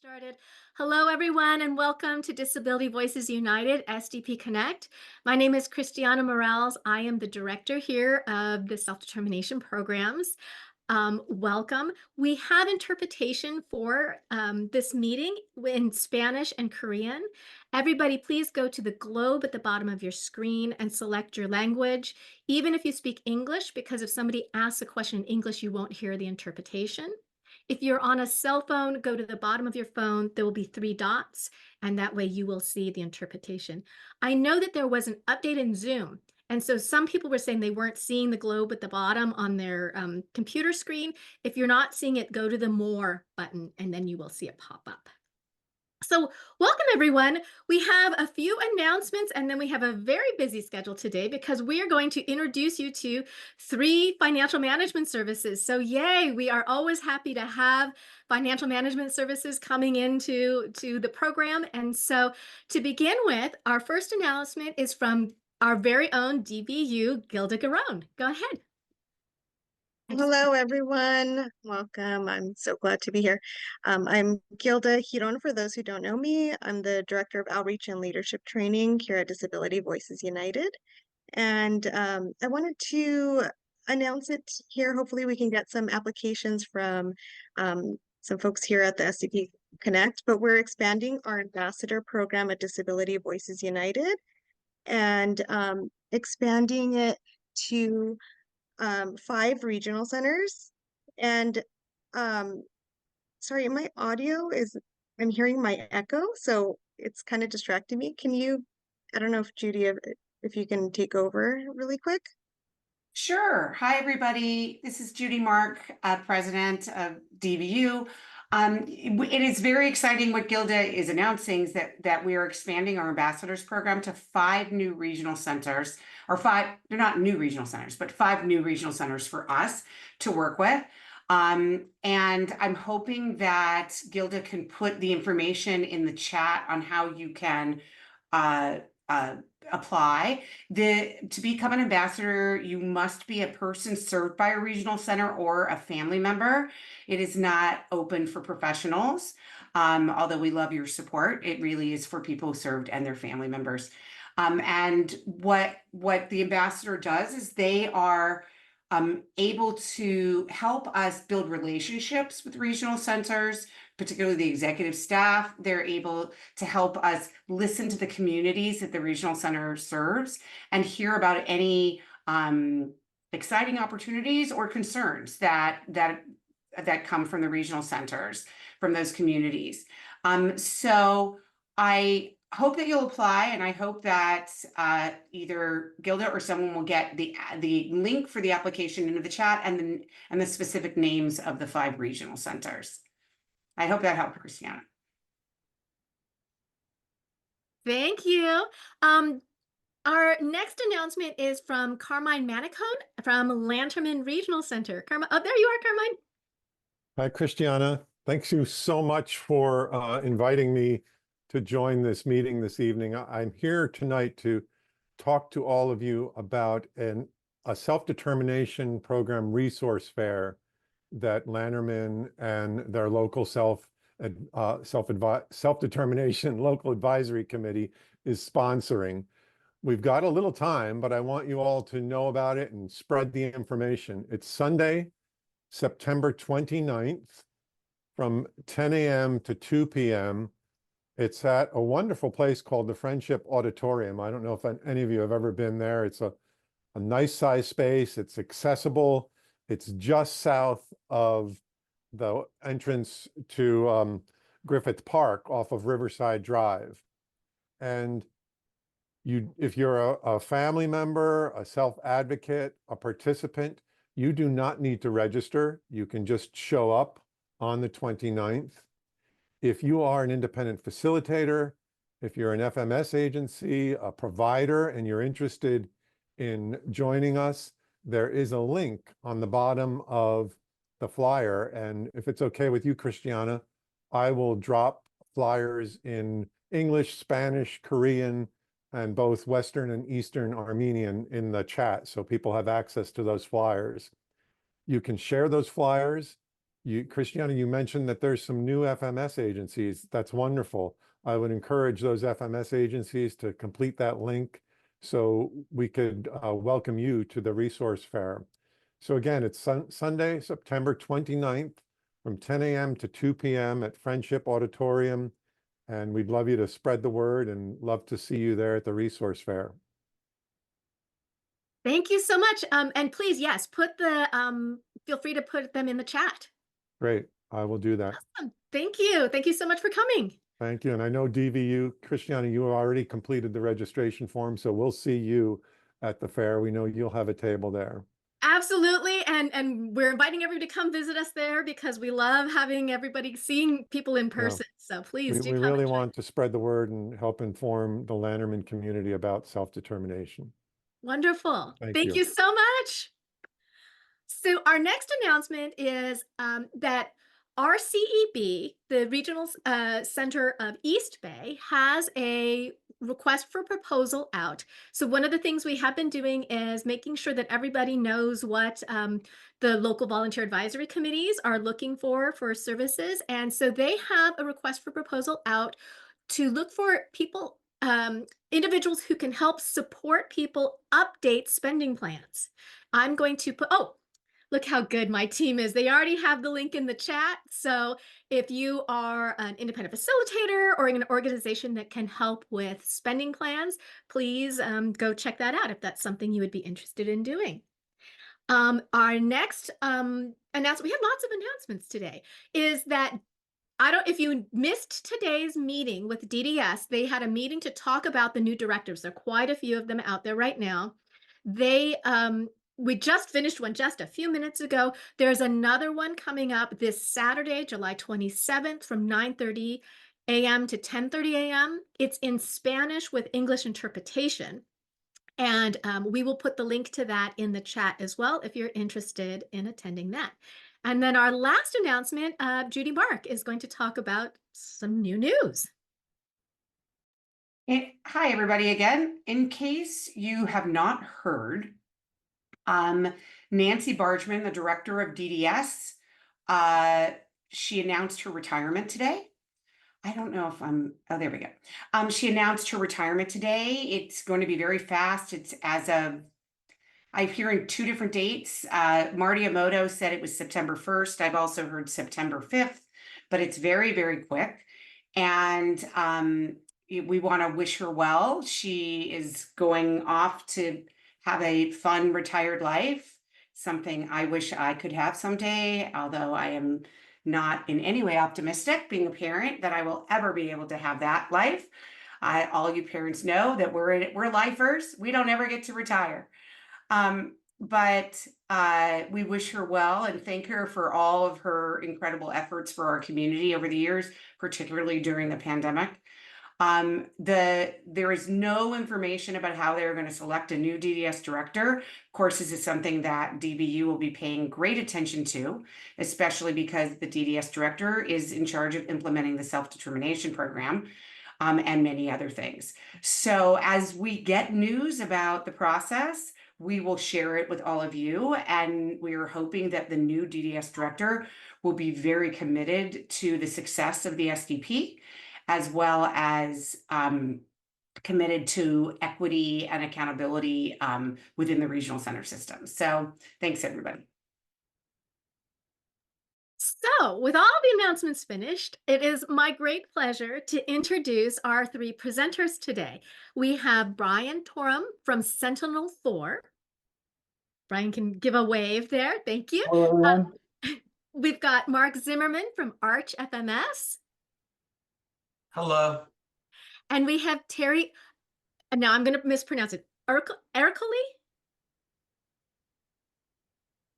Started. Hello, everyone, and welcome to Disability Voices United, SDP Connect. My name is Christiana Morales. I am the director here of the self-determination programs. Welcome. We have interpretation for this meeting in Spanish and Korean. Everybody, please go to the globe at the bottom of your screen and select your language, even if you speak English, because if somebody asks a question in English, you won't hear the interpretation. If you're on a cell phone, go to the bottom of your phone. There will be 3 dots, and that way you will see the interpretation. I know that there was an update in Zoom, and so some people were saying they weren't seeing the globe at the bottom on their computer screen. If you're not seeing it, go to the More button, and then you will see it pop up. So welcome, everyone. We have a few announcements, and then we have a very busy schedule today because we are going to introduce you to 3 financial management services. So yay, we are always happy to have financial management services coming into the program. And so to begin with, our first announcement is from our very own DBU, Gilda Garone. Go ahead. Hello, everyone. Welcome. I'm so glad to be here. I'm Gilda Giron. For those who don't know me, I'm the Director of Outreach and Leadership Training here at Disability Voices United. And I wanted to announce it here. Hopefully we can get some applications from some folks here at the SDP Connect, but we're expanding our ambassador program at Disability Voices United and expanding it to 5 regional centers. And sorry, my audio is, I'm hearing my echo, so it's kind of distracting me. Can you, I don't know if Judy, if you can take over really quick. Sure. Hi, everybody. This is Judy Marc, president of DVU. It is very exciting what Gilda is announcing is that we are expanding our ambassadors program to 5 new regional centers, or 5, they're not new regional centers, but 5 new regional centers for us to work with. And I'm hoping that Gilda can put the information in the chat on how you can apply. To become an ambassador, you must be a person served by a regional center or a family member. It is not open for professionals. Although we love your support, it really is for people served and their family members. And what the ambassador does is they are able to help us build relationships with regional centers, particularly the executive staff. They're able to help us listen to the communities that the regional center serves and hear about any exciting opportunities or concerns that come from the regional centers, from those communities. So I hope that you'll apply, and I hope that either Gilda or someone will get the link for the application into the chat and the specific names of the 5 regional centers. I hope that helped, Christiana. Thank you. Our next announcement is from Carmine Manicone from Lanterman Regional Center. Oh, there you are, Carmine. Hi, Christiana. Thanks you so much for inviting me to join this meeting this evening. I'm here tonight to talk to all of you about a self-determination program resource fair that Lanterman and their local self-determination local advisory committee is sponsoring. We've got a little time, but I want you all to know about it and spread the information. It's Sunday, September 29th from 10 a.m. to 2 p.m. It's at a wonderful place called the Friendship Auditorium. I don't know if any of you have ever been there. It's a nice size space. It's accessible. It's just south of the entrance to Griffith Park off of Riverside Drive. And if you're a family member, a self-advocate, a participant, you do not need to register. You can just show up on the 29th. If you are an independent facilitator, if you're an FMS agency, a provider, and you're interested in joining us, there is a link on the bottom of the flyer. And if it's okay with you, Christiana, I will drop flyers in English, Spanish, Korean, and both Western and Eastern Armenian in the chat so people have access to those flyers. You can share those flyers. Christiana, you mentioned that there's some new FMS agencies. That's wonderful. I would encourage those FMS agencies to complete that link so we could welcome you to the resource fair. So again, it's Sunday, September 29th from 10 a.m. to 2 p.m. at Friendship Auditorium. And we'd love you to spread the word and love to see you there at the resource fair. Thank you so much. And please, yes, feel free to put them in the chat. Great. I will do that. Awesome. Thank you. Thank you so much for coming. Thank you. And I know DVU, Christiana, you already completed the registration form, so we'll see you at the fair. We know you'll have a table there. Absolutely. And we're inviting everybody to come visit us there because we love having everybody seeing people in person. So please do We come. really want to spread the word and help inform the Lanterman community about self-determination. Wonderful. Thank you you so much. So our next announcement is that RCEB, the Regional Center of East Bay, has a request for proposal out. So one of the things we have been doing is making sure that everybody knows what the local volunteer advisory committees are looking for services. And so they have a request for proposal out to look for people, individuals who can help support people update spending plans. I'm going to put, look how good my team is. They already have the link in the chat. So if you are an independent facilitator or an organization that can help with spending plans, please go check that out if that's something you would be interested in doing. Our next announcement, we have lots of announcements today, is that if you missed today's meeting with DDS, they had a meeting to talk about the new directives. There are quite a few of them out there right now. We just finished one just a few minutes ago. There's another one coming up this Saturday, July 27th from 9:30 a.m. to 10:30 a.m. It's in Spanish with English interpretation. And we will put the link to that in the chat as well if you're interested in attending that. And then our last announcement, Judy Marc is going to talk about some new news. Hi, everybody again. In case you have not heard, Nancy Bargeman, the director of DDS, she announced her retirement today. I don't know if there we go. She announced her retirement today. It's going to be very fast. It's I'm hearing 2 different dates. Marty Emoto said it was September 1st. I've also heard September 5th, but it's very, very quick. And we want to wish her well. She is going off to have a fun retired life, something I wish I could have someday, although I am not in any way optimistic, being a parent, that I will ever be able to have that life. All you parents know that we're lifers. We don't ever get to retire. But we wish her well and thank her for all of her incredible efforts for our community over the years, particularly during the pandemic. There is no information about how they're going to select a new DDS director. Of course, this is something that DVU will be paying great attention to, especially because the DDS director is in charge of implementing the self-determination program, and many other things. So as we get news about the process, we will share it with all of you. And we are hoping that the new DDS director will be very committed to the success of the SDP, as well as committed to equity and accountability within the regional center system. So thanks, everybody. So with all the announcements finished, it is my great pleasure to introduce our 3 presenters today. We have Brian Torum from Sentinel 4. Brian can give a wave there. Thank you. Hello, everyone. We've got Marc Zimmerman from Arch FMS. Hello. And we have Teri, and now I'm going to mispronounce it, Ercoli?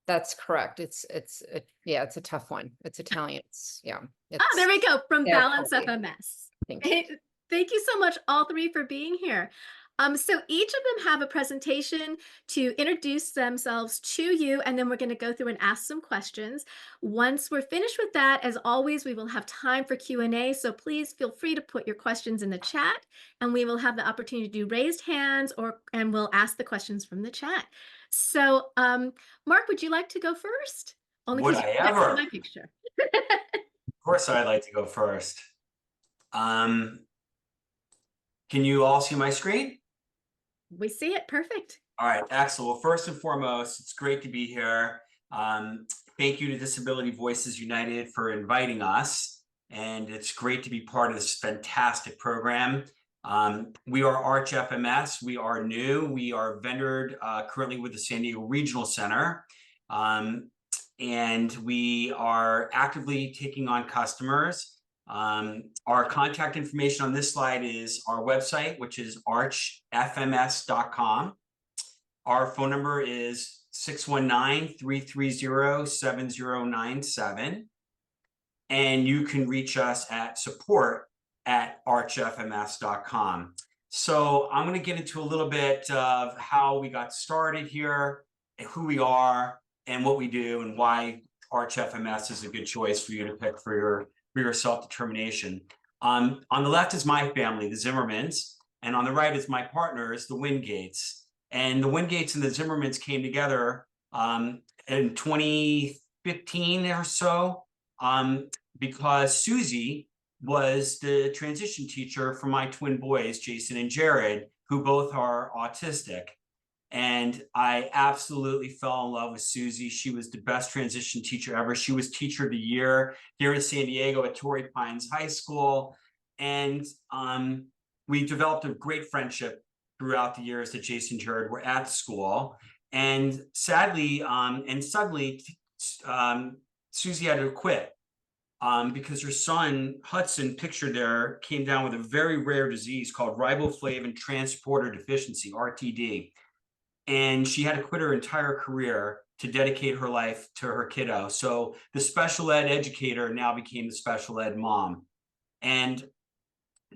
That's correct. It's a tough one. It's Italian. There we go, from Balance Ercoli. FMS. Thank you. Thank you so much, all 3, for being here. So each of them have a presentation to introduce themselves to you, and then we're going to go through and ask some questions. Once we're finished with that, as always, we will have time for Q&A, so please feel free to put your questions in the chat, and we will have the opportunity to do raised hands, and we'll ask the questions from the chat. So Marc, would you like to go first? Only Would because I you're next to ever? my picture. Of course, I'd like to go first. Can you all see my screen? We see it. Perfect. All right, excellent. Well, first and foremost, it's great to be here. Thank you to Disability Voices United for inviting us. And it's great to be part of this fantastic program. We are Arch FMS. We are new. We are vendored currently with the San Diego Regional Center. And we are actively taking on customers. Our contact information on this slide is our website, which is archfms.com. Our phone number is 619-330-7097. And you can reach us at support@archfms.com. So I'm going to get into a little bit of how we got started here, and who we are, and what we do, and why Arch FMS is a good choice for you to pick for your self-determination. On the left is my family, the Zimmermans, and on the right is my partners, the Wingates. And the Wingates and the Zimmermans came together in 2015 or so because Susie was the transition teacher for my twin boys, Jason and Jared, who both are autistic. And I absolutely fell in love with Susie. She was the best transition teacher ever. She was Teacher of the Year here in San Diego at Torrey Pines High School. And we developed a great friendship throughout the years that Jason and Jared were at school. And sadly, and suddenly, Susie had to quit because her son, Hudson, pictured there, came down with a very rare disease called riboflavin transporter deficiency, RTD. And she had to quit her entire career to dedicate her life to her kiddo. So the special ed educator now became the special ed mom. And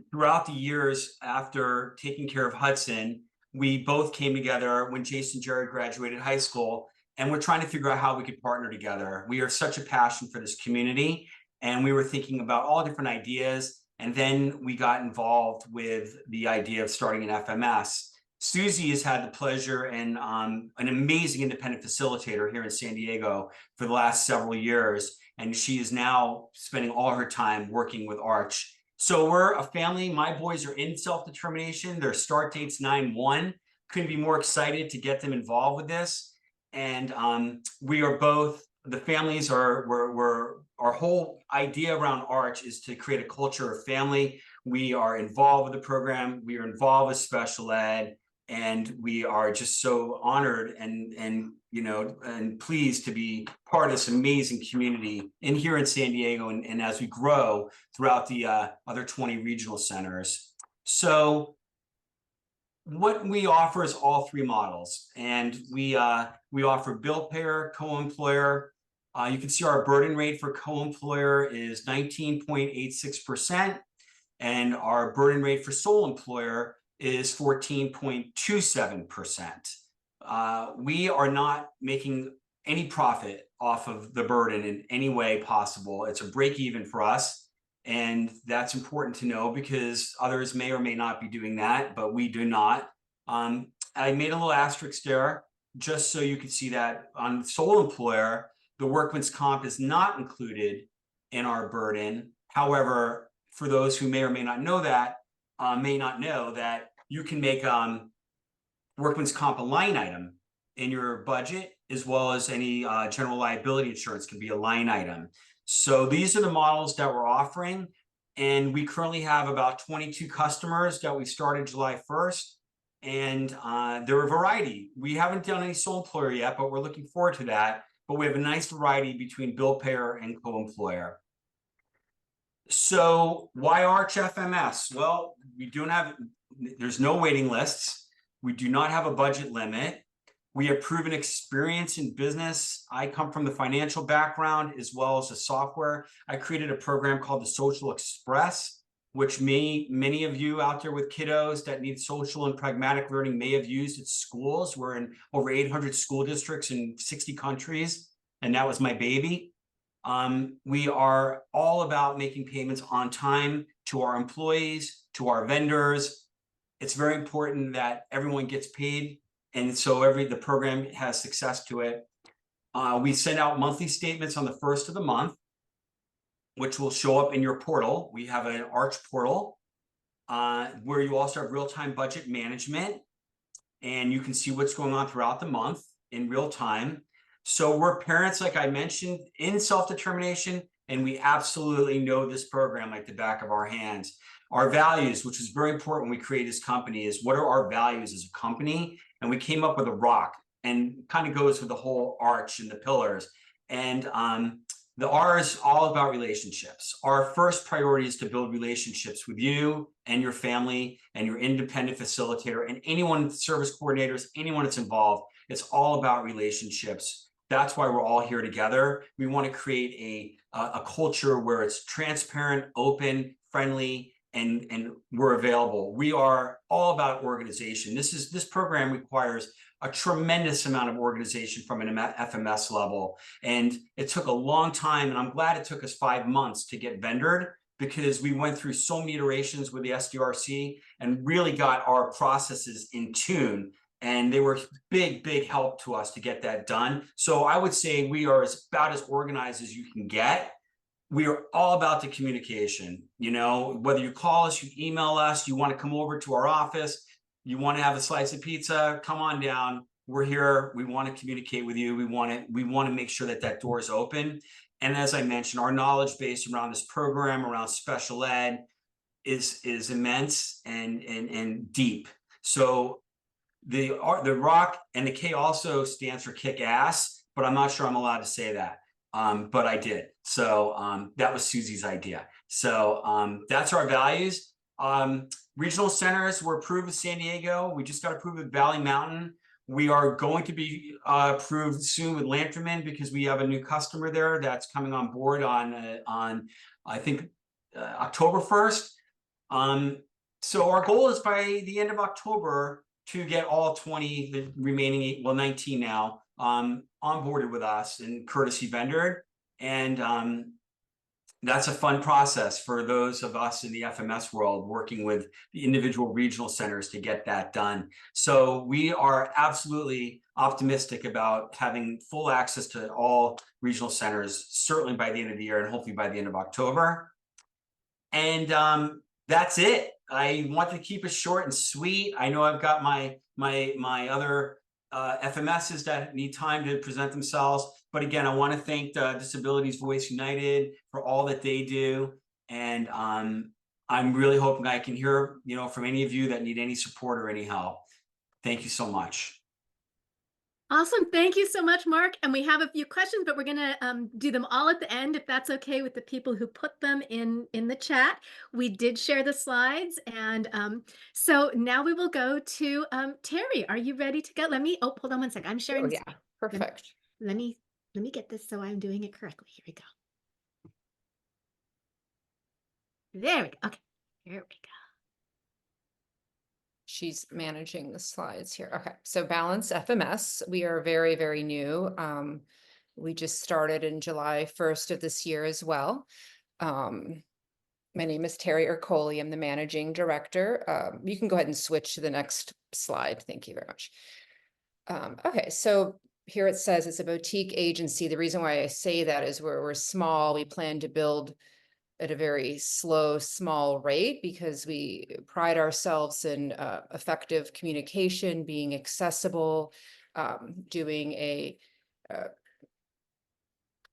throughout the years after taking care of Hudson, we both came together when Jason and Jared graduated high school, and we're trying to figure out how we could partner together. We are such a passion for this community, and we were thinking about all different ideas. And then we got involved with the idea of starting an FMS. Susie has had the pleasure and an amazing independent facilitator here in San Diego for the last several years. And she is now spending all her time working with Arch. So we're a family. My boys are in self-determination. Their start date's 9/1. Couldn't be more excited to get them involved with this. And we are both, the families are, our whole idea around Arch is to create a culture of family. We are involved with the program. We are involved with special ed. And we are just so honored and pleased to be part of this amazing community here in San Diego, and as we grow throughout the other 20 regional centers. So what we offer is all three models, and we offer bill payer, co-employer. You can see our burden rate for co-employer is 19.86%, and our burden rate for sole employer is 14.27%. We are not making any profit off of the burden in any way possible. It's a break even for us. And that's important to know because others may or may not be doing that, but we do not. I made a little asterisk there just so you could see that on sole employer, the workman's comp is not included in our burden. However, for those who may or may not know that, you can make workman's comp a line item in your budget, as well as any general liability insurance can be a line item. So these are the models that we're offering. And we currently have about 22 customers that we started July 1st. And they're a variety. We haven't done any sole employer yet, but we're looking forward to that. But we have a nice variety between bill payer and co-employer. So why Arch FMS? Well, there's no waiting lists. We do not have a budget limit. We have proven experience in business. I come from the financial background as well as the software. I created a program called the Social Express, which many of you out there with kiddos that need social and pragmatic learning may have used at schools. We're in over 800 school districts in 60 countries, and that was my baby. We are all about making payments on time to our employees, to our vendors. It's very important that everyone gets paid, and so the program has success to it. We send out monthly statements on the first of the month, which will show up in your portal. We have an Arch portal where you also have real-time budget management, and you can see what's going on throughout the month in real time. So we're parents, like I mentioned, in self-determination, and we absolutely know this program like the back of our hands. Our values, which is very important when we create this company, is what are our values as a company? And we came up with a rock, and kind of goes with the whole arch and the pillars. And the R is all about relationships. Our first priority is to build relationships with you and your family and your independent facilitator and anyone, service coordinators, anyone that's involved. It's all about relationships. That's why we're all here together. We want to create a culture where it's transparent, open, friendly, and we're available. We are all about organization. This program requires a tremendous amount of organization from an FMS level. And it took a long time, and I'm glad it took us 5 months to get vendored, because we went through so many iterations with the SDRC and really got our processes in tune. And they were big help to us to get that done. So I would say we are about as organized as you can get. We are all about the communication. You know, whether you call us, you email us, you want to come over to our office, you want to have a slice of pizza, come on down. We're here. We want to communicate with you. We want to make sure that that door is open. And as I mentioned, our knowledge base around this program, around special ed, is immense and deep. So the rock and the K also stands for kick ass, but I'm not sure I'm allowed to say that. But I did. So that was Susie's idea. So that's our values. Regional centers were approved with San Diego. We just got approved with Valley Mountain. We are going to be approved soon with Lanterman, because we have a new customer there that's coming on board on I think October 1st. So our goal is by the end of October to get all 20, the remaining 19 now, onboarded with us and courtesy vendored. And that's a fun process for those of us in the FMS world, working with the individual regional centers to get that done. So we are absolutely optimistic about having full access to all regional centers, certainly by the end of the year and hopefully by the end of October. And that's it. I want to keep it short and sweet. I know I've got my other FMSs that need time to present themselves. But again, I want to thank Disabilities Voice United for all that they do. And I'm really hoping I can hear, from any of you that need any support or any help. Thank you so much. Awesome. Thank you so much, Mark. And we have a few questions, but we're going to do them all at the end, if that's okay with the people who put them in the chat. We did share the slides. And so now we will go to Teri. Are you ready to go? Hold on one second. I'm sharing. Oh, yeah, perfect. Let me get this so I'm doing it correctly. Here we go. There we go. Okay, here we go. She's managing the slides here. Okay, so Balance FMS, we are very, very new. We just started in July 1st of this year as well. My name is Teri Ercoli. I'm the managing director. You can go ahead and switch to the next slide. Thank you very much. Okay, so here it says it's a boutique agency. The reason why I say that is we're small. We plan to build at a very slow, small rate, because we pride ourselves in effective communication, being accessible, doing a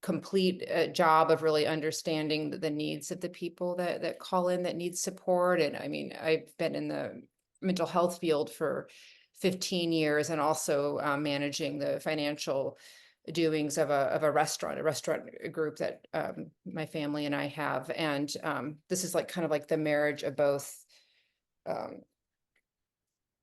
complete job of really understanding the needs of the people that call in, that need support. And I mean, I've been in the mental health field for 15 years and also managing the financial doings of a restaurant group that my family and I have. And this is kind of like the marriage of both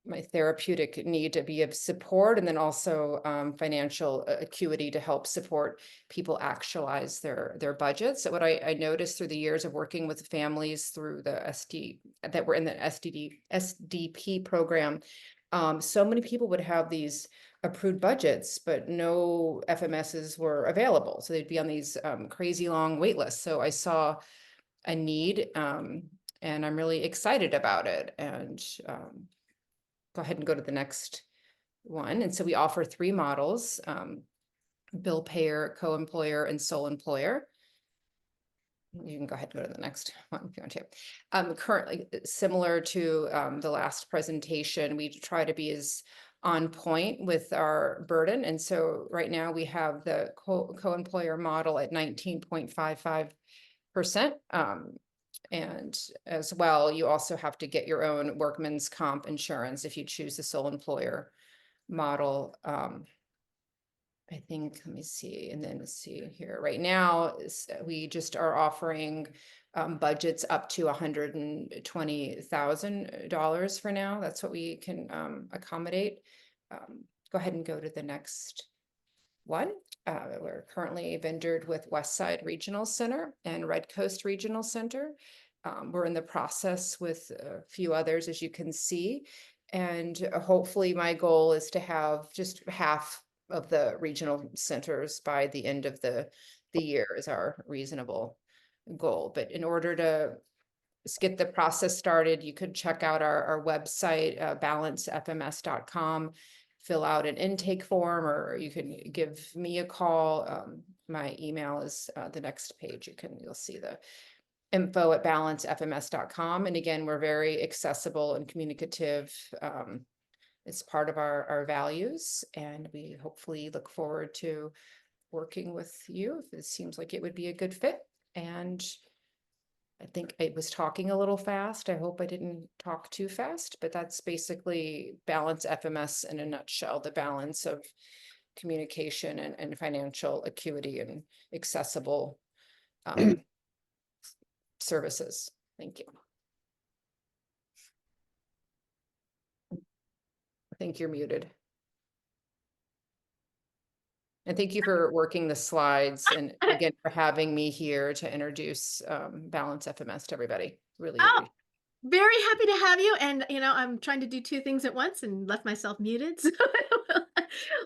my therapeutic need to be of support, and then also financial acuity to help support people actualize their budgets. So what I noticed through the years of working with families through the that were in the SDP program, so many people would have these approved budgets, but no FMSs were available. So they'd be on these crazy long wait lists. So I saw a need, and I'm really excited about it. And go ahead and go to the next one. And so we offer 3 models. bill payer, co-employer, and sole employer. You can go ahead and go to the next one if you want to. Currently, similar to the last presentation, we try to be as on point with our burden. And so right now we have the co-employer model at 19.55%. And as well, you also have to get your own workman's comp insurance if you choose the sole employer model. I think, let me see, and then let's see here. Right now, we just are offering budgets up to $120,000 for now. That's what we can accommodate. Go ahead and go to the next one. We're currently vendored with Westside Regional Center and Red Coast Regional Center. We're in the process with a few others, as you can see. And hopefully my goal is to have just half of the regional centers by the end of the year is our reasonable goal. But in order to get the process started, you could check out our website, balancefms.com, fill out an intake form, or you can give me a call. My email is the next page. You'll see the info at balancefms.com. And again, we're very accessible and communicative. It's part of our values, and we hopefully look forward to working with you if it seems like it would be a good fit. And I think I was talking a little fast. I hope I didn't talk too fast, but that's basically Balance FMS in a nutshell, the balance of communication and financial acuity and accessible services. Thank you. I think you're muted. And thank you for working the slides, and again, for having me here to introduce Balance FMS to everybody. Really appreciate it. Very happy to have you. And, I'm trying to do two things at once and left myself muted. So,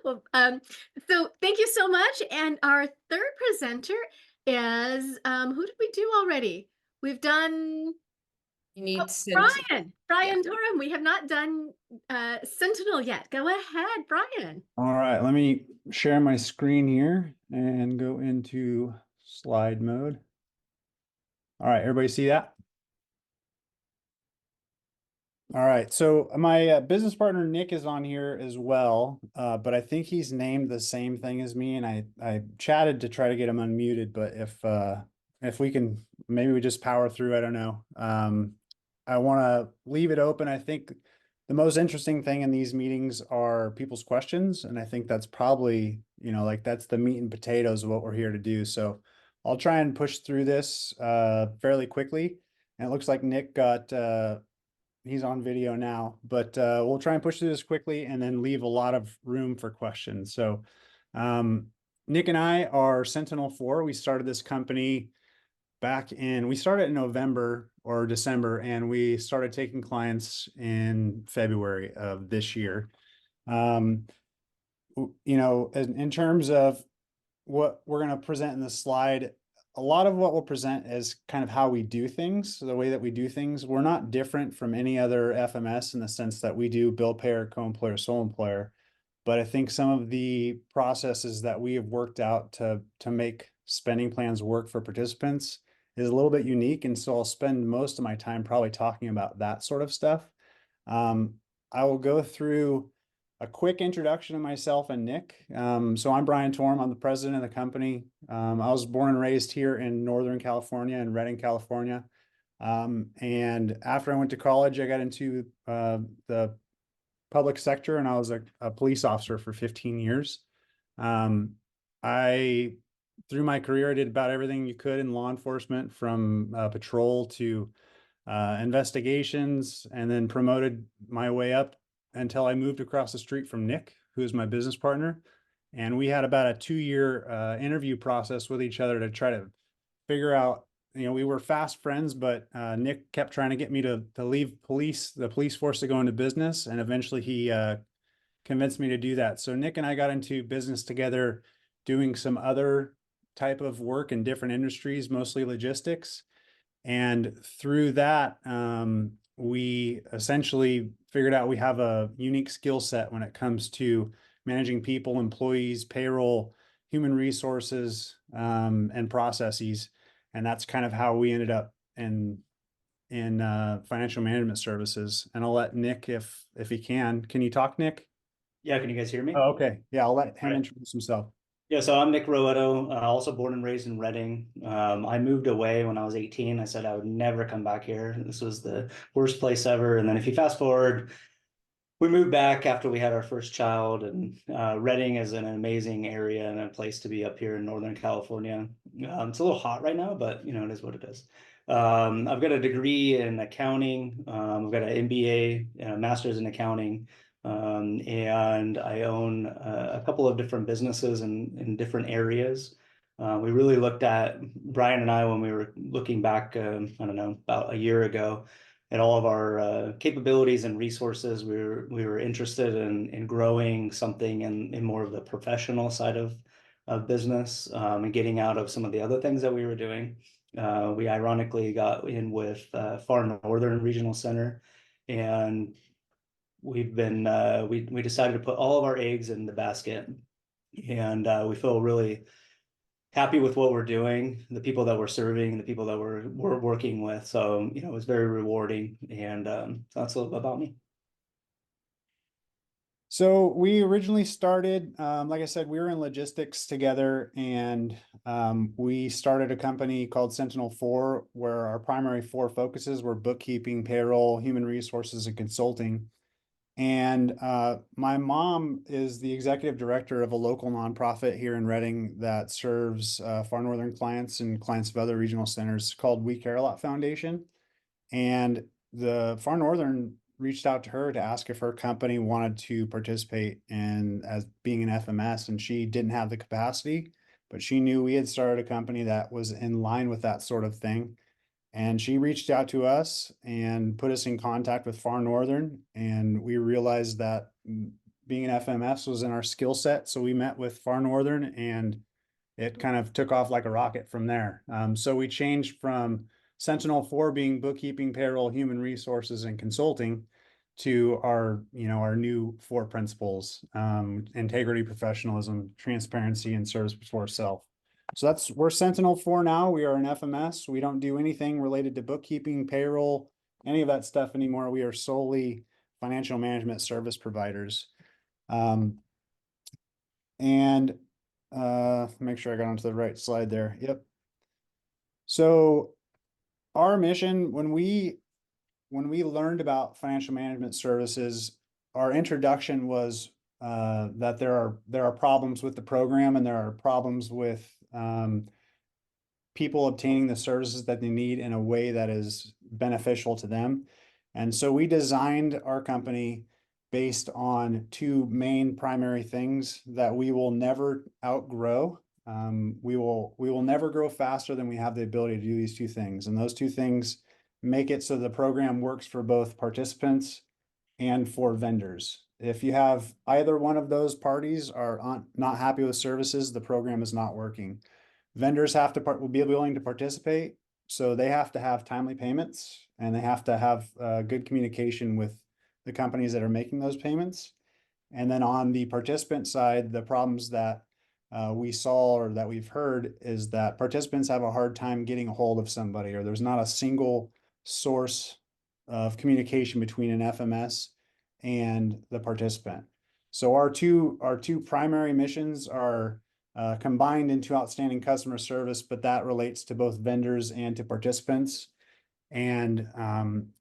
well, so thank you so much. And our third presenter is, who did we do already? We've done You need Brian Torum. We have not done Sentinel yet. Go ahead, Brian. All right, let me share my screen here and go into slide mode. All right, everybody see that? All right, so my business partner Nick is on here as well, but I think he's named the same thing as me, and I chatted to try to get him unmuted, but if we can, maybe we just power through, I don't know. I want to leave it open. I think the most interesting thing in these meetings are people's questions, and I think that's probably, like that's the meat and potatoes of what we're here to do. So I'll try and push through this fairly quickly. And it looks like Nick got he's on video now, but we'll try and push through this quickly and then leave a lot of room for questions. So Nick and I are Sentinel 4. We started this company we started in November or December, and we started taking clients in February of this year. In terms of what we're going to present in the slide, a lot of what we'll present is kind of how we do things. So the way that we do things, we're not different from any other FMS in the sense that we do bill payer, co-employer, sole employer. But I think some of the processes that we have worked out to make spending plans work for participants is a little bit unique. And so I'll spend most of my time probably talking about that sort of stuff. I will go through a quick introduction of myself and Nick. So I'm Brian Torum. I'm the president of the company. I was born and raised here in Northern California, in Redding, California. And after I went to college, I got into the public sector, and I was a police officer for 15 years. Through my career, I did about everything you could in law enforcement, from patrol to investigations, and then promoted my way up until I moved across the street from Nick, who is my business partner. And we had about a 2-year interview process with each other to try to figure out, we were fast friends, but Nick kept trying to get me to leave the police force to go into business. And eventually he convinced me to do that. So Nick and I got into business together, doing some other type of work in different industries, mostly logistics. And through that, we essentially figured out we have a unique skill set when it comes to managing people, employees, payroll, human resources, and processes. And that's kind of how we ended up in financial management services. And I'll let Nick, if he can you talk, Nick? Yeah, can you guys hear me? Oh, okay. Yeah, I'll let him Right. introduce himself. Yeah, so I'm Nick Roetto, also born and raised in Reading. I moved away when I was 18. I said I would never come back here. This was the worst place ever. And then if you fast forward, we moved back after we had our first child, and Reading is an amazing area and a place to be up here in Northern California. It's a little hot right now, but it is what it is. I've got a degree in accounting. I've got an MBA, a master's in accounting. And I own a couple of different businesses in different areas. We really looked at, Brian and I, when we were looking back, I don't know, about a year ago, at all of our capabilities and resources. We were interested in growing something in more of the professional side of business, and getting out of some of the other things that we were doing. We ironically got in with Far Northern Regional Center, and we've been we decided to put all of our eggs in the basket, and we feel really happy with what we're doing, the people that we're serving, the people that we're working with. So it was very rewarding, and that's a little bit about me. So we originally started, like I said, we were in logistics together, and we started a company called Sentinel 4, where our primary 4 focuses were bookkeeping, payroll, human resources, and consulting. And my mom is the executive director of a local nonprofit here in Reading that serves Far Northern clients and clients of other regional centers called We Care a Lot Foundation. And the Far Northern reached out to her to ask if her company wanted to participate in as being an FMS, and she didn't have the capacity, but she knew we had started a company that was in line with that sort of thing. And she reached out to us and put us in contact with Far Northern, and we realized that being an FMS was in our skill set. So we met with Far Northern, and it kind of took off like a rocket from there. So we changed from Sentinel 4 being bookkeeping, payroll, human resources, and consulting to our new 4 principles: integrity, professionalism, transparency, and service before self. So we're Sentinel 4 now. We are an FMS. We don't do anything related to bookkeeping, payroll, any of that stuff anymore. We are solely financial management service providers. And make sure I got onto the right slide there. Yep. So our mission, when we learned about financial management services, our introduction was that there are problems with the program, and there are problems with people obtaining the services that they need in a way that is beneficial to them. And so we designed our company based on 2 main primary things that we will never outgrow. We will never grow faster than we have the ability to do these 2 things. And those 2 things make it so the program works for both participants and for vendors. If you have either one of those parties are not happy with services, the program is not working. Vendors have to will be willing to participate, so they have to have timely payments, and they have to have good communication with the companies that are making those payments. And then on the participant side, the problems that we saw or that we've heard is that participants have a hard time getting a hold of somebody, or there's not a single source of communication between an FMS and the participant. So our two primary missions are combined into outstanding customer service, but that relates to both vendors and to participants. And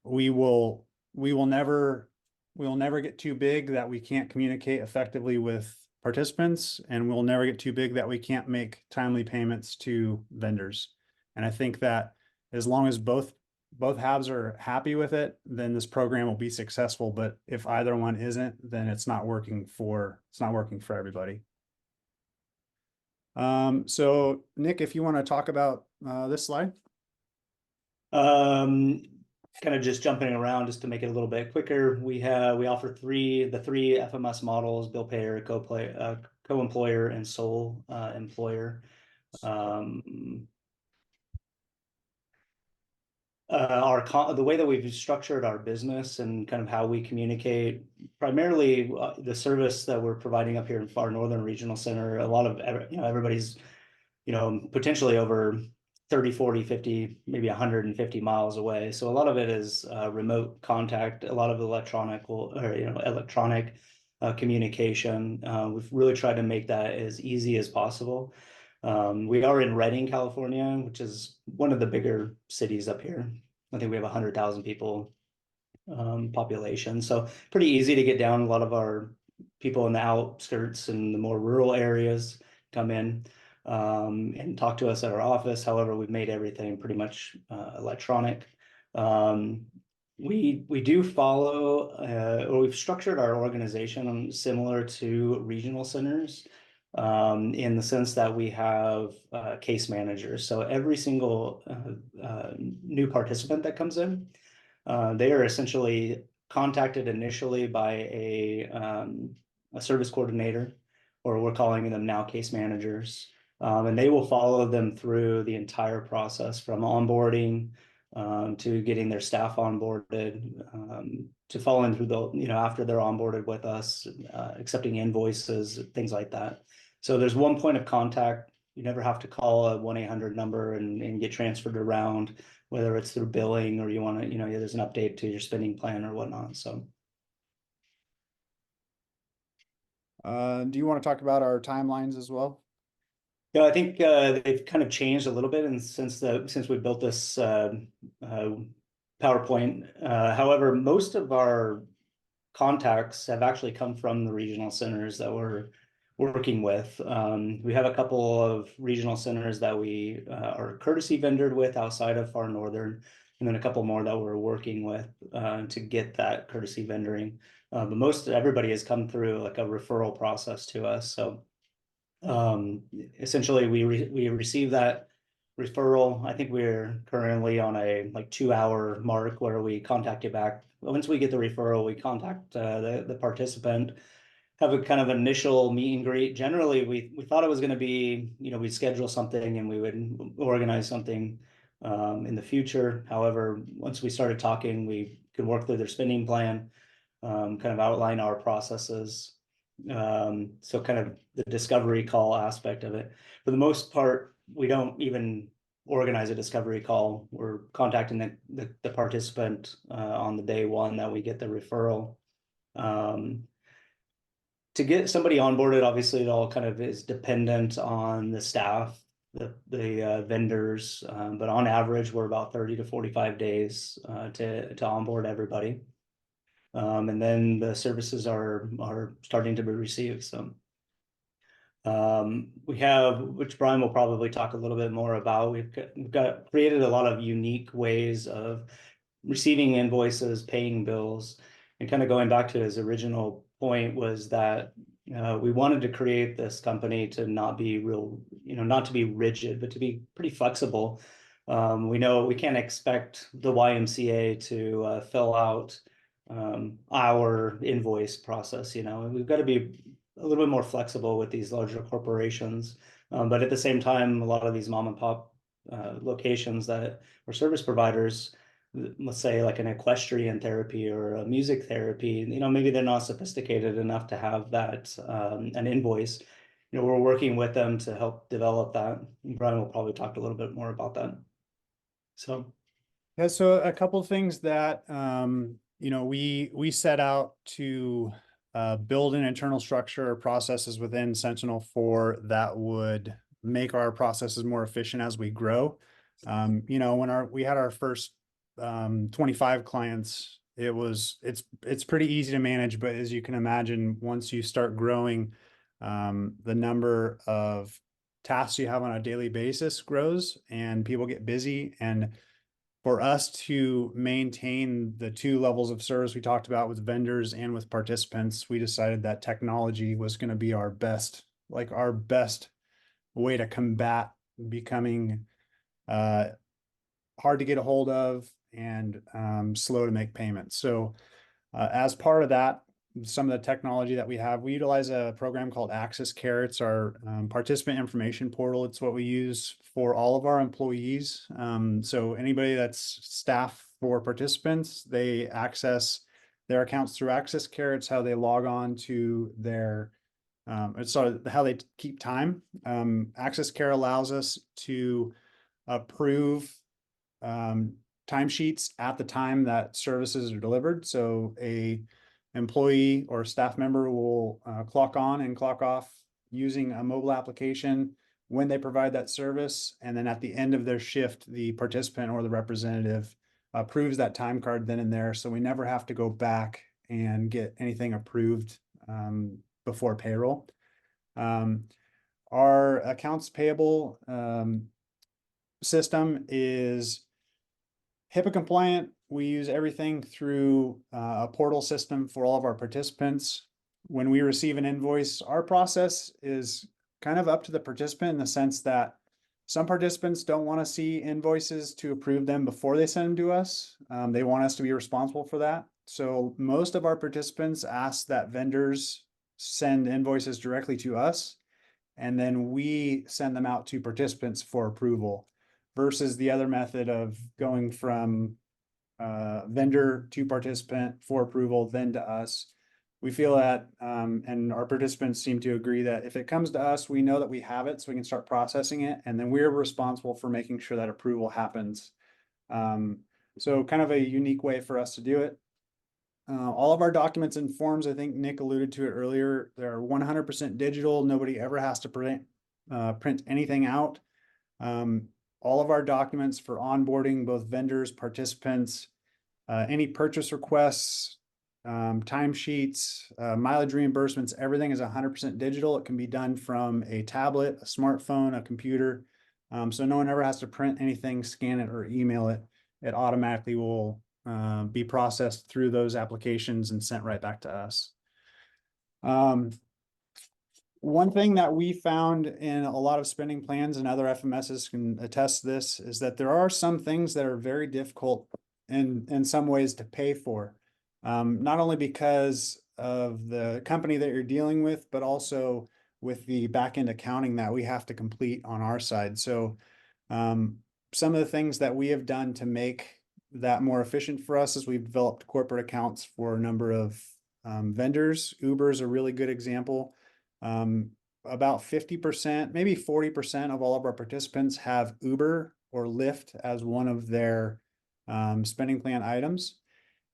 we will never get too big that we can't communicate effectively with participants, and we'll never get too big that we can't make timely payments to vendors. And I think that as long as both halves are happy with it, then this program will be successful. But if either one isn't, then it's not working for everybody. So Nick, if you want to talk about this slide. Kind of just jumping around just to make it a little bit quicker. We offer the three FMS models: bill payer, co-employer, and sole employer. the way that we've structured our business and kind of how we communicate, primarily the service that we're providing up here in Far Northern Regional Center, a lot of, everybody's, potentially over 30, 40, 50, maybe 150 miles away. So a lot of it is remote contact, a lot of electronic communication. We've really tried to make that as easy as possible. We are in Redding, California, which is one of the bigger cities up here. I think we have 100,000 people population. So pretty easy to get down. A lot of our people in the outskirts and the more rural areas come in and talk to us at our office. However, we've made everything pretty much electronic. We do follow, or we've structured our organization similar to regional centers in the sense that we have case managers. So every single new participant that comes in, they are essentially contacted initially by a service coordinator, or we're calling them now case managers. And they will follow them through the entire process from onboarding to getting their staff onboarded, to following through the, after they're onboarded with us, accepting invoices, things like that. So there's one point of contact. You never have to call a 1-800 number and get transferred around, whether it's through billing or you want to, there's an update to your spending plan or whatnot. So. Do you want to talk about our timelines as well? Yeah, I think they've kind of changed a little bit, and since we built this PowerPoint. However, most of our contacts have actually come from the regional centers that we're working with. We have a couple of regional centers that we are courtesy vendored with outside of Far Northern, and then a couple more that we're working with to get that courtesy vendoring. But most everybody has come through like a referral process to us. So essentially we receive that referral. I think we're currently on a 2-hour mark where we contact you back. Once we get the referral, we contact the participant, have a kind of initial meet and greet. Generally, we thought it was going to be, we'd schedule something and we would organize something in the future. However, once we started talking, we could work through their spending plan, kind of outline our processes. So kind of the discovery call aspect of it. For the most part, we don't even organize a discovery call. We're contacting the participant on the day one that we get the referral. To get somebody onboarded, obviously it all kind of is dependent on the staff, the vendors, but on average we're about 30 to 45 days to onboard everybody. And then the services are starting to be received. So we have, which Brian will probably talk a little bit more about, we've got created a lot of unique ways of receiving invoices, paying bills, and kind of going back to his original point was that we wanted to create this company to not be not to be rigid, but to be pretty flexible. We know we can't expect the YMCA to fill out our invoice process. We've got to be a little bit more flexible with these larger corporations, but at the same time, a lot of these mom and pop locations that are service providers, let's say like an equestrian therapy or a music therapy, maybe they're not sophisticated enough to have that an invoice. We're working with them to help develop that. Brian will probably talk a little bit more about that. So yeah, so a couple of things that we set out to build an internal structure or processes within Sentinel for that would make our processes more efficient as we grow. When we had our first 25 clients, it's pretty easy to manage, but as you can imagine, once you start growing, the number of tasks you have on a daily basis grows and people get busy. And for us to maintain the 2 levels of service we talked about with vendors and with participants, we decided that technology was going to be our best way to combat becoming hard to get a hold of and slow to make payments. So as part of that, some of the technology that we have. We utilize a program called Access Care. It's our participant information portal. It's what we use for all of our employees. So anybody that's staff for participants, they access their accounts through Access Care. It's how they log on to their, it's sort of how they keep time. Access Care allows us to approve timesheets at the time that services are delivered. So a employee or staff member will clock on and clock off using a mobile application when they provide that service. And then at the end of their shift, the participant or the representative approves that time card then and there. So we never have to go back and get anything approved before payroll. Our accounts payable system is HIPAA compliant. We use everything through a portal system for all of our participants. When we receive an invoice, our process is kind of up to the participant in the sense that some participants don't want to see invoices to approve them before they send them to us. They want us to be responsible for that. So most of our participants ask that vendors send invoices directly to us, and then we send them out to participants for approval, versus the other method of going from vendor to participant for approval, then to us. We feel that, and our participants seem to agree that if it comes to us, we know that we have it, so we can start processing it, and then we're responsible for making sure that approval happens. So kind of a unique way for us to do it. All of our documents and forms, I think Nick alluded to it earlier, they're 100% digital. Nobody ever has to print anything out. All of our documents for onboarding, both vendors, participants, any purchase requests, timesheets, mileage reimbursements, everything is 100% digital. It can be done from a tablet, a smartphone, a computer. So no one ever has to print anything, scan it, or email it. It automatically will be processed through those applications and sent right back to us. One thing that we found in a lot of spending plans, and other FMSs can attest to this, is that there are some things that are very difficult in some ways to pay for. Not only because of the company that you're dealing with, but also with the back-end accounting that we have to complete on our side. So some of the things that we have done to make that more efficient for us is we've developed corporate accounts for a number of vendors. Uber is a really good example. About 50%, maybe 40% of all of our participants have Uber or Lyft as one of their spending plan items.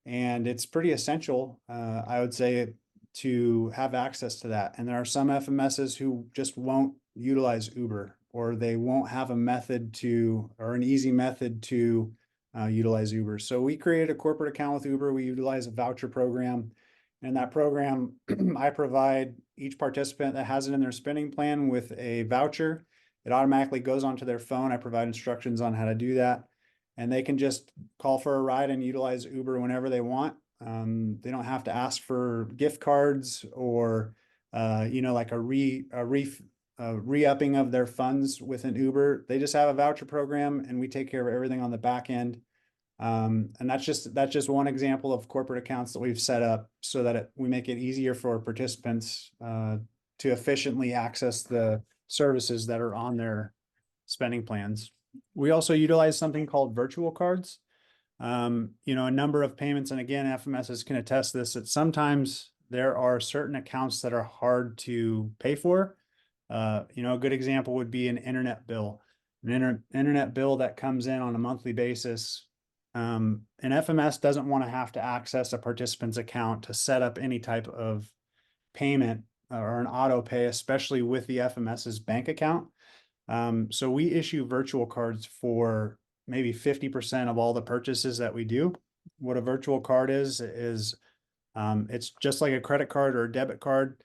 And it's pretty essential, I would say, to have access to that. And there are some FMSs who just won't utilize Uber, or they won't have a method to, or an easy method to utilize Uber. So we created a corporate account with Uber. We utilize a voucher program. In that program, I provide each participant that has it in their spending plan with a voucher. It automatically goes onto their phone. I provide instructions on how to do that. And they can just call for a ride and utilize Uber whenever they want. They don't have to ask for gift cards or, like a re-upping of their funds with an Uber. They just have a voucher program, and we take care of everything on the back end. And that's just one example of corporate accounts that we've set up so that we make it easier for participants to efficiently access the services that are on their spending plans. We also utilize something called virtual cards. A number of payments, and again, FMSs can attest this, that sometimes there are certain accounts that are hard to pay for. A good example would be an internet bill. An internet bill that comes in on a monthly basis. An FMS doesn't want to have to access a participant's account to set up any type of payment or an auto pay, especially with the FMS's bank account. So we issue virtual cards for maybe 50% of all the purchases that we do. What a virtual card is it's just like a credit card or a debit card.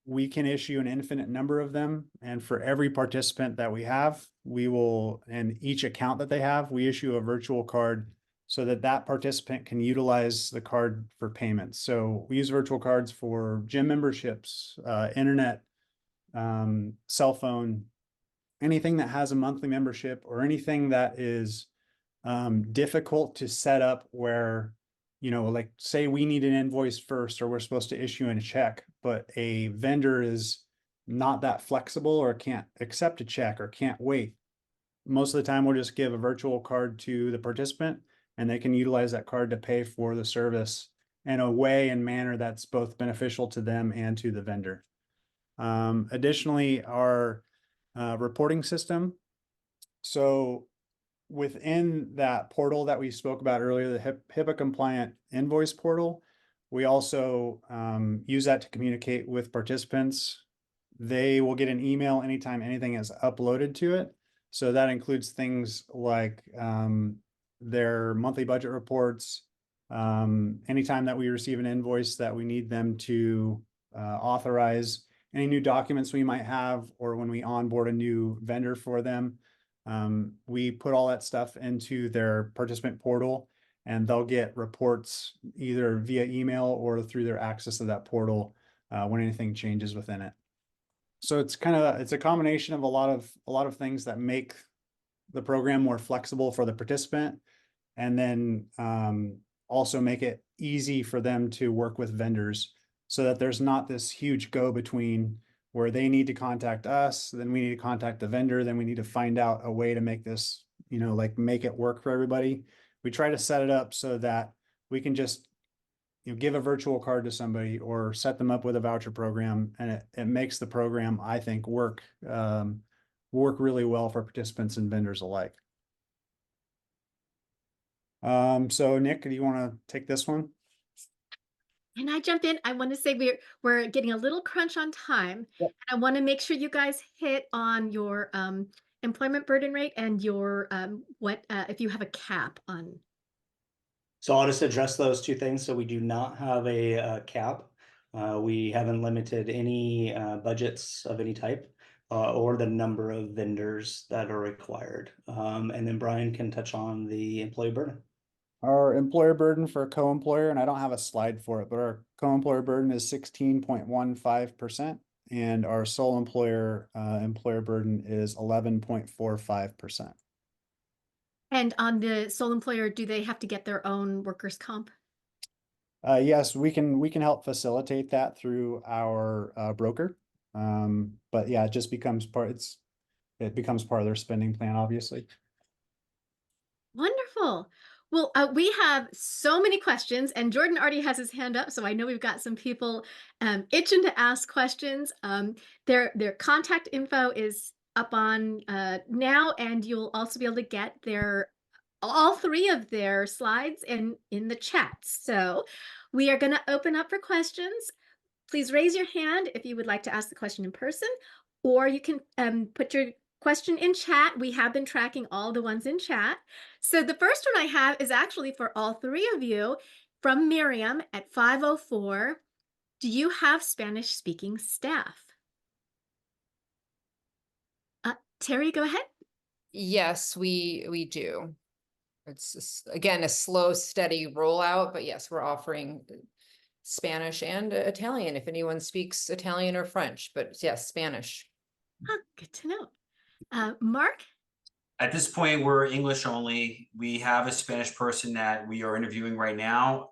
We can issue an infinite number of them. And for every participant that we have, and each account that they have, we issue a virtual card so that that participant can utilize the card for payments. So we use virtual cards for gym memberships, internet, cell phone, anything that has a monthly membership, or anything that is difficult to set up where like say we need an invoice first, or we're supposed to issue a check, but a vendor is not that flexible or can't accept a check or can't wait. Most of the time we'll just give a virtual card to the participant and they can utilize that card to pay for the service in a way and manner that's both beneficial to them and to the vendor. Additionally, our reporting system. So within that portal that we spoke about earlier, the HIPAA compliant invoice portal, we also use that to communicate with participants. They will get an email anytime anything is uploaded to it. So that includes things like their monthly budget reports. Anytime that we receive an invoice that we need them to authorize, any new documents we might have, or when we onboard a new vendor for them, we put all that stuff into their participant portal, and they'll get reports either via email or through their access to that portal when anything changes within it. So it's a combination of a lot of things that make the program more flexible for the participant, and then also make it easy for them to work with vendors, so that there's not this huge go between where they need to contact us, then we need to contact the vendor, then we need to find out a way to make this, like make it work for everybody. We try to set it up so that we can just give a virtual card to somebody or set them up with a voucher program, and it makes the program, I think, work really well for participants and vendors alike. So Nick, do you want to take this one? Can I jump in? I want to say we're getting a little crunch on time. Yep. And I want to make sure you guys hit on your employment burden rate and your if you have a cap on. So I'll just address those two things. So we do not have a cap. We haven't limited any budgets of any type or the number of vendors that are required. And then Brian can touch on the employee burden. Our employer burden for a co-employer, and I don't have a slide for it, but our co-employer burden is 16.15%, and our sole employer employer burden is 11.45%. And on the sole employer, do they have to get their own workers' comp? Yes, we can help facilitate that through our broker. But yeah, it just becomes it becomes part of their spending plan, obviously. Wonderful. Well, we have so many questions, and Jordan already has his hand up, so I know we've got some people itching to ask questions. Their contact info is up on now, and you'll also be able to get all three of their slides in the chat. So we are going to open up for questions. Please raise your hand if you would like to ask the question in person, or you can put your question in chat. We have been tracking all the ones in chat. So the first one I have is actually for all three of you, from Miriam at 504. Do you have Spanish speaking staff? Teri, go ahead. Yes, we do. It's again a slow, steady rollout, but yes, we're offering Spanish and Italian if anyone speaks Italian or French, but yes, Spanish. Good to know. Marc? At this point, we're English only. We have a Spanish person that we are interviewing right now,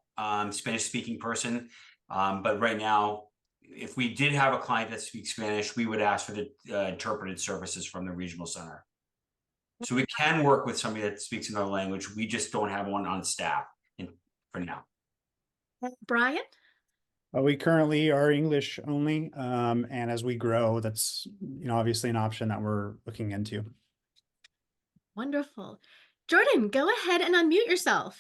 Spanish speaking person. But right now, if we did have a client that speaks Spanish, we would ask for the interpreted services from the regional center. So we can work with somebody that speaks another language. We just don't have one on staff for now. Brian? We currently are English only, and as we grow, that's obviously an option that we're looking into. Wonderful. Jordan, go ahead and unmute yourself.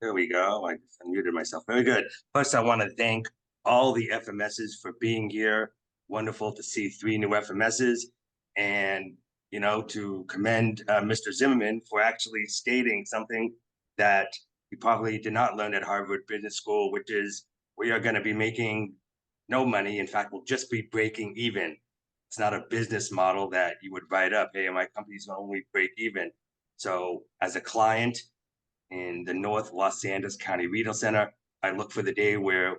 There we go. I unmuted myself. Very good. First, I want to thank all the FMSs for being here. Wonderful to see 3 new FMSs, and to commend Mr. Zimmerman for actually stating something that he probably did not learn at Harvard Business School, which is we are going to be making no money. In fact, we'll just be breaking even. It's not a business model that you would write up, hey, my company's only break even. So as a client in the North Los Angeles County Regional Center, I look for the day where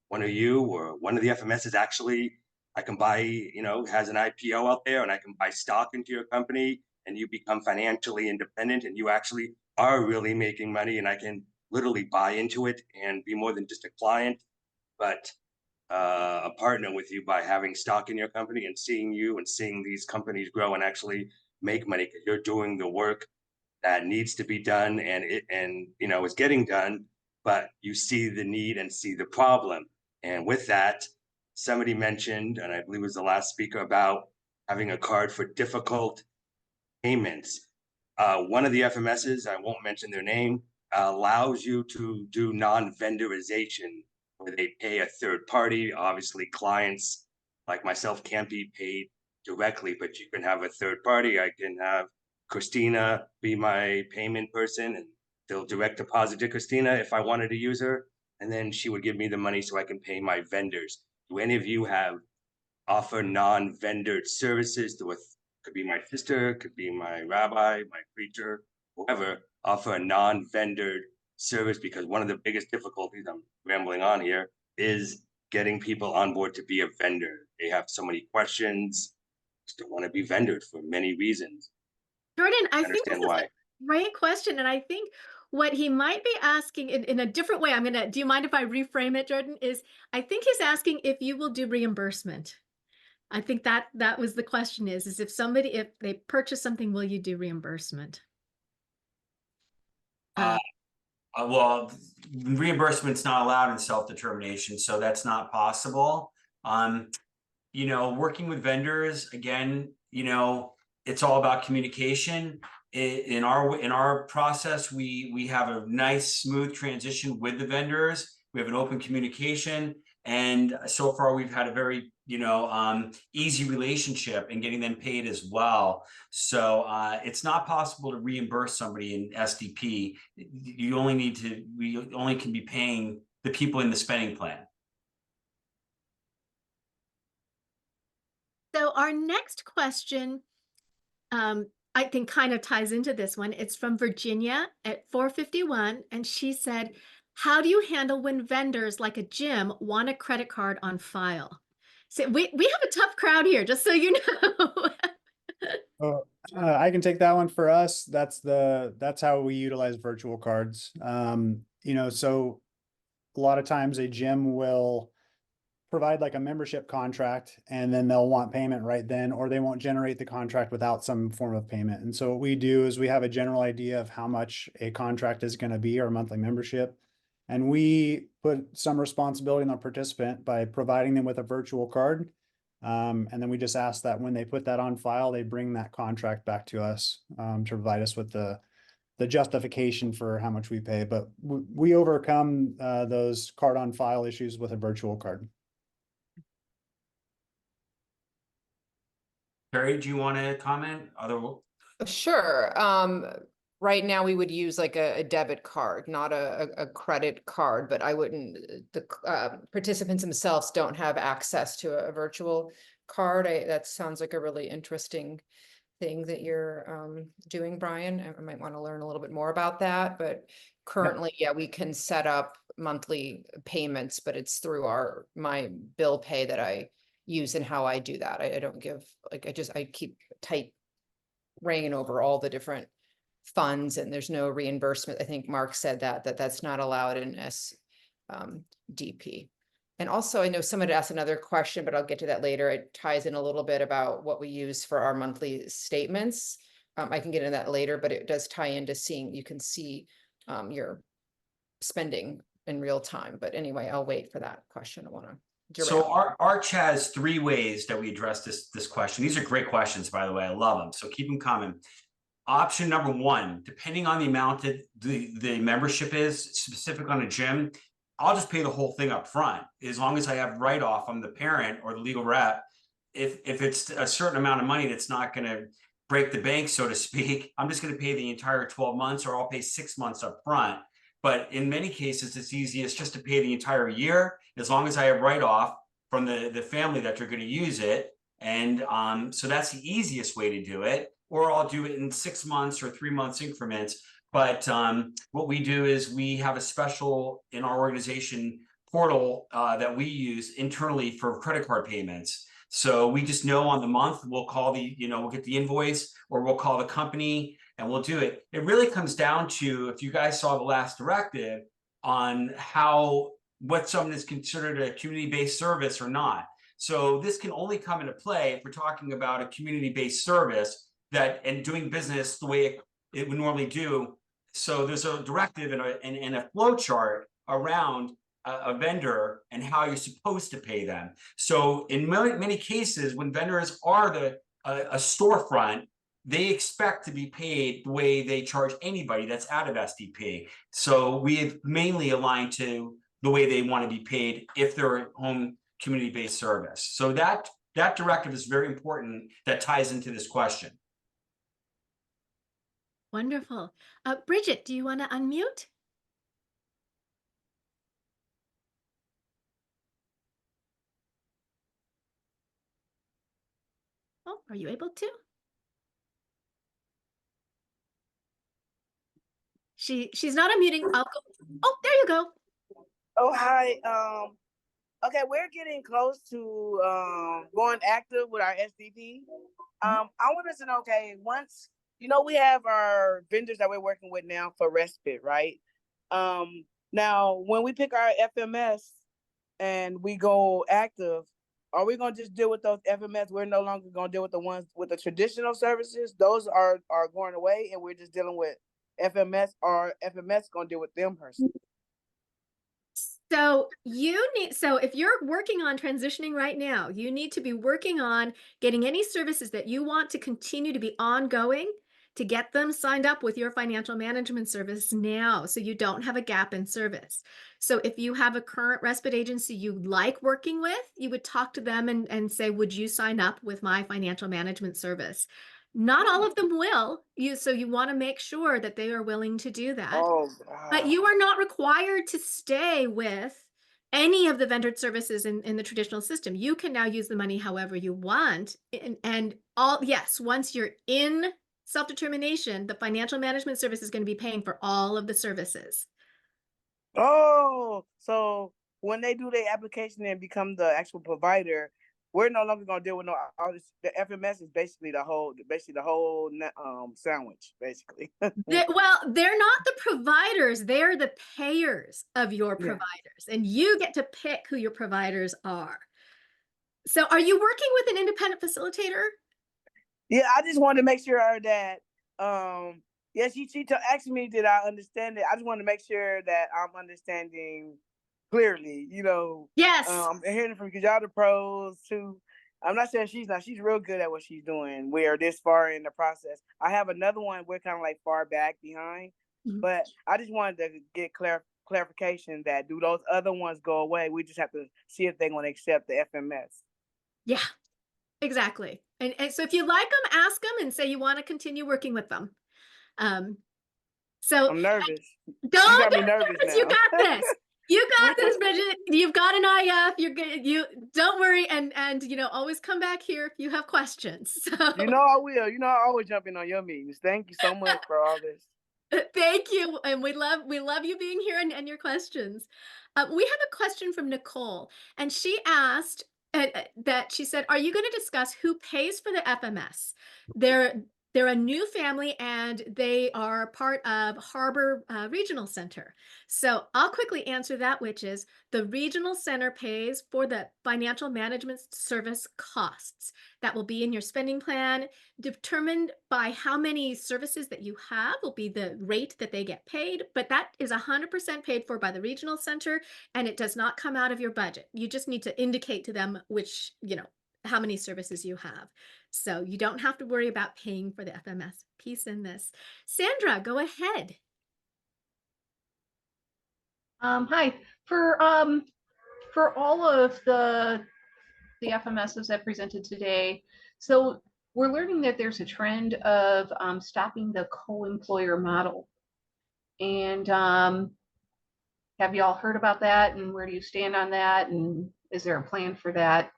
one of you or one of the FMSs actually, I can buy, has an IPO out there and I can buy stock into your company and you become financially independent and you actually are really making money, and I can literally buy into it and be more than just a client, but a partner with you by having stock in your company and seeing you and seeing these companies grow and actually make money because you're doing the work that needs to be done, and is getting done, but you see the need and see the problem. And with that, somebody mentioned, and I believe it was the last speaker, about having a card for difficult payments. One of the FMSs, I won't mention their name, allows you to do non-vendorization, where they pay a third party. Obviously, clients like myself can't be paid directly, but you can have a third party. I can have Christina be my payment person, and they'll direct deposit to Christina if I wanted to use her, and then she would give me the money so I can pay my vendors. Do any of you offer non-vendored services to could be my sister, could be my rabbi, my preacher, whoever, offer a non-vendored service? Because one of the biggest difficulties, I'm rambling on here, is getting people on board to be a vendor. They have so many questions, just don't want to be vendored for many reasons. Jordan, I think this Understand is why. a great question. And I think what he might be asking in a different way, do you mind if I reframe it, Jordan? I think he's asking if you will do reimbursement. I think that was the question is if they purchase something, will you do reimbursement? Well, reimbursement's not allowed in self-determination, so that's not possible. Working with vendors, again, it's all about communication. In our process, we have a nice, smooth transition with the vendors. We have an open communication, and so far we've had a very easy relationship in getting them paid as well. So it's not possible to reimburse somebody in SDP. We only can be paying the people in the spending plan. So our next question, I think kind of ties into this one. It's from Virginia at 451. And she said, how do you handle when vendors like a gym want a credit card on file? So we have a tough crowd here, just so you know. I can take that one for us. That's how we utilize virtual cards. So a lot of times a gym will provide like a membership contract, and then they'll want payment right then, or they won't generate the contract without some form of payment. And so what we do is we have a general idea of how much a contract is going to be, our monthly membership. And we put some responsibility on the participant by providing them with a virtual card. And then we just ask that when they put that on file, they bring that contract back to us to provide us with the justification for how much we pay. But we overcome those card on file issues with a virtual card. Teri, do you want to comment? Sure. Right now we would use like a debit card, not a credit card, but the participants themselves don't have access to a virtual card. That sounds like a really interesting thing that you're doing, Brian. I might want to learn a little bit more about that, but currently, yeah, we can set up monthly payments, but it's through my bill pay that I use and how I do that. I don't give, I keep tight rein over all the different funds, and there's no reimbursement. I think Marc said that's not allowed in SDP. And also, I know someone asked another question, but I'll get to that later. It ties in a little bit about what we use for our monthly statements. I can get into that later, but it does tie into you can see your spending in real time. But anyway, I'll wait for that question. I want to. So Arch has 3 ways that we address this question. These are great questions, by the way. I love them. So keep them coming. Option number 1, depending on the amount that the membership is specific on a gym, I'll just pay the whole thing up front. As long as I have write-off, I'm the parent or the legal rep. If it's a certain amount of money that's not going to break the bank, so to speak, I'm just going to pay the entire 12 months, or I'll pay 6 months up front. But in many cases, it's easiest just to pay the entire year, as long as I have write-off from the family that are going to use it. And so that's the easiest way to do it. Or I'll do it in 6 months or 3 months increments. But what we do is we have a special in our organization portal that we use internally for credit card payments. So we just know on the month, we'll call we'll get the invoice, or we'll call the company and we'll do it. It really comes down to, if you guys saw the last directive on what someone is considered a community-based service or not. So this can only come into play if we're talking about a community-based service and doing business the way it would normally do. So there's a directive and a flow chart around a vendor and how you're supposed to pay them. So in many cases, when vendors are a storefront, they expect to be paid the way they charge anybody that's out of SDP. So we've mainly aligned to the way they want to be paid if they're a home community-based service. So that directive is very important. That ties into this question. Wonderful. Bridget, do you want to unmute? Oh, are you able to? She's not unmuting. I'll go. Oh, there you go. Oh, hi. Okay, we're getting close to going active with our SDP. I want us to know, okay, once, we have our vendors that we're working with now for respite, right? Now, when we pick our FMS and we go active, are we going to just deal with those FMS? We're no longer going to deal with the ones with the traditional services. Those are going away, and we're just dealing with FMS, or FMS going to deal with them personally. So if you're working on transitioning right now, you need to be working on getting any services that you want to continue to be ongoing, to get them signed up with your financial management service now, so you don't have a gap in service. So if you have a current respite agency you like working with, you would talk to them and say, would you sign up with my financial management service? Not all of them will. So you want to make sure that they are willing to do that. Oh, but you are not required to stay with any of the vendored services in the traditional system. You can now use the money however you want. Yes, once you're in self-determination, the financial management service is going to be paying for all of the services. Oh, so when they do their application and become the actual provider, we're no longer going to deal with all this. The FMS is basically the whole sandwich, basically. Well, they're not the providers. They're the payers of your providers, and you get to pick who your providers are. So are you working with an independent facilitator? Yeah, I just wanted to make sure that, she asked me, did I understand it? I just want to make sure that I'm understanding clearly, Yes. I'm hearing from, because y'all the pros too. I'm not saying she's not. She's real good at what she's doing. We are this far in the process. I have another one. We're kind of like far back behind, but I just wanted to get clarification that, do those other ones go away? We just have to see if they're going to accept the FMS. Yeah, exactly. And so if you like them, ask them and say you want to continue working with them. So I'm nervous. Don't you got me nervous now. You got this. You got this, Bridget. You've got an IF. You're good. You don't worry, and always come back here if you have questions. So. I will. I always jump in on your meetings. Thank you so much for all this. Thank you, and we love you being here and your questions. We have a question from Nicole, and she asked that she said, "Are you going to discuss who pays for the FMS?" They're a new family, and they are part of Harbor Regional Center. So I'll quickly answer that, which is the Regional Center pays for the financial management service costs. That will be in your spending plan. Determined by how many services that you have will be the rate that they get paid, but that is 100% paid for by the Regional Center, and it does not come out of your budget. You just need to indicate to them which, how many services you have. So you don't have to worry about paying for the FMS piece in this. Sandra, go ahead. Hi. For all of the FMSs that presented today, so we're learning that there's a trend of stopping the co-employer model. And have you all heard about that? And where do you stand on that? And is there a plan for that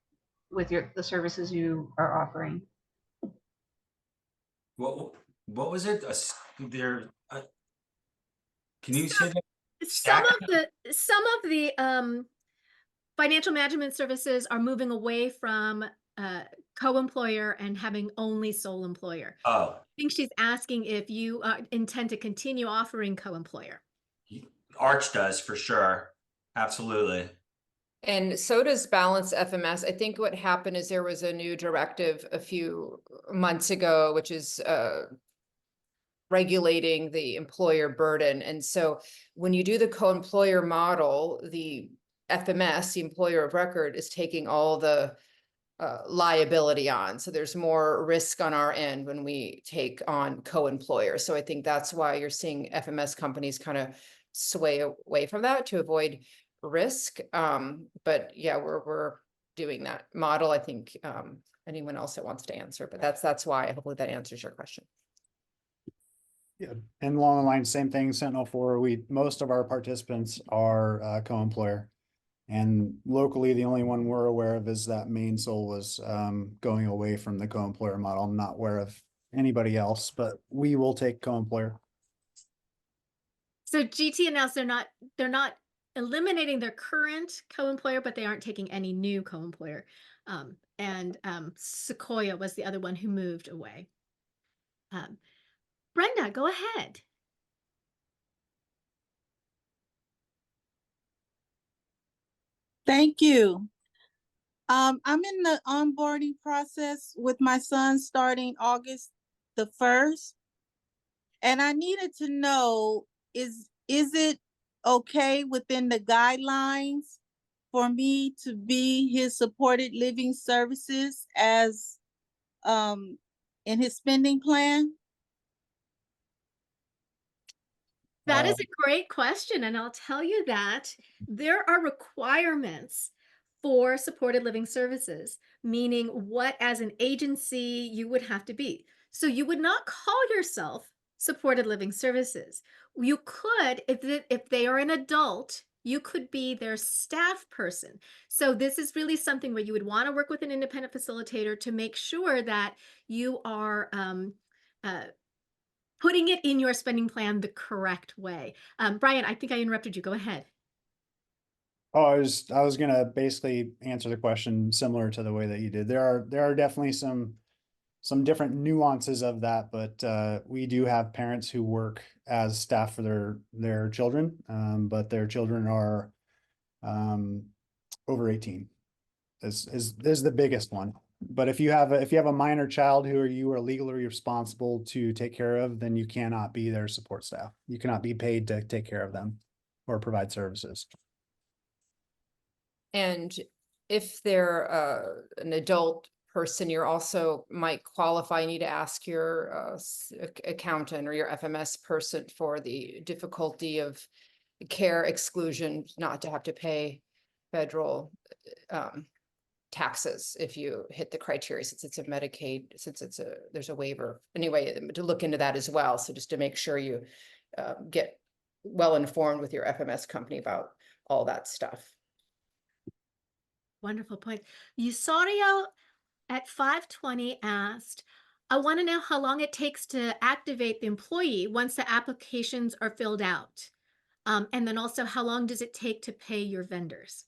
with the services you are offering? What was it? Can you say that? Some of the financial management services are moving away from co-employer and having only sole employer. Oh, I think she's asking if you intend to continue offering co-employer. Arch does for sure. Absolutely. And so does Balance FMS. I think what happened is there was a new directive a few months ago, which is regulating the employer burden. And so when you do the co-employer model, the FMS, the employer of record, is taking all the liability on. So there's more risk on our end when we take on co-employer. So I think that's why you're seeing FMS companies kind of sway away from that to avoid risk. But yeah, we're doing that model. I think anyone else that wants to answer, but that's why. Hopefully that answers your question. Yeah, and along the line, same thing, Sentinel 4, most of our participants are co-employer. And locally, the only one we're aware of is that Main Soul was going away from the co-employer model. I'm not aware of anybody else, but we will take co-employer. So GT announced they're not eliminating their current co-employer, but they aren't taking any new co-employer. And Sequoia was the other one who moved away. Brenda, go ahead. Thank you. I'm in the onboarding process with my son starting August the 1st. And I needed to know, is it okay within the guidelines for me to be his supported living services as in his spending plan? That is a great question. And I'll tell you that there are requirements for supported living services, meaning what as an agency you would have to be. So you would not call yourself supported living services. You could, if they are an adult, you could be their staff person. So this is really something where you would want to work with an independent facilitator to make sure that you are putting it in your spending plan the correct way. Brian, I think I interrupted you. Go ahead. Oh, I was gonna basically answer the question similar to the way that you did. There are definitely some different nuances of that, but we do have parents who work as staff for their children, but their children are over 18. Is the biggest one. But if you have a minor child who you are legally responsible to take care of, then you cannot be their support staff. You cannot be paid to take care of them or provide services. And if they're an adult person, you're also might qualify. You need to ask your accountant or your FMS person for the difficulty of care exclusion, not to have to pay federal taxes if you hit the criteria, since it's a Medicaid, there's a waiver. Anyway, to look into that as well. So just to make sure you get well informed with your FMS company about all that stuff. Wonderful point. Usario at 520 asked, I want to know how long it takes to activate the employee once the applications are filled out. And then also, how long does it take to pay your vendors?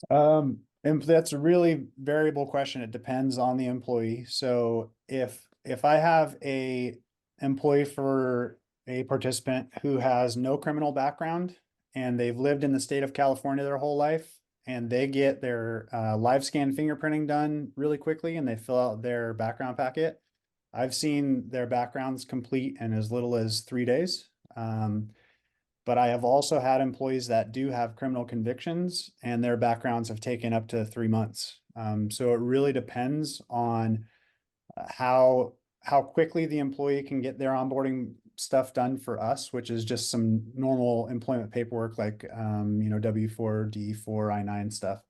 And that's a really variable question. It depends on the employee. So if I have a employee for a participant who has no criminal background and they've lived in the state of California their whole life, and they get their live scan fingerprinting done really quickly and they fill out their background packet, I've seen their backgrounds complete in as little as 3 days. But I have also had employees that do have criminal convictions and their backgrounds have taken up to 3 months. So it really depends on how quickly the employee can get their onboarding stuff done for us, which is just some normal employment paperwork like W-4, D-4, I-9 stuff.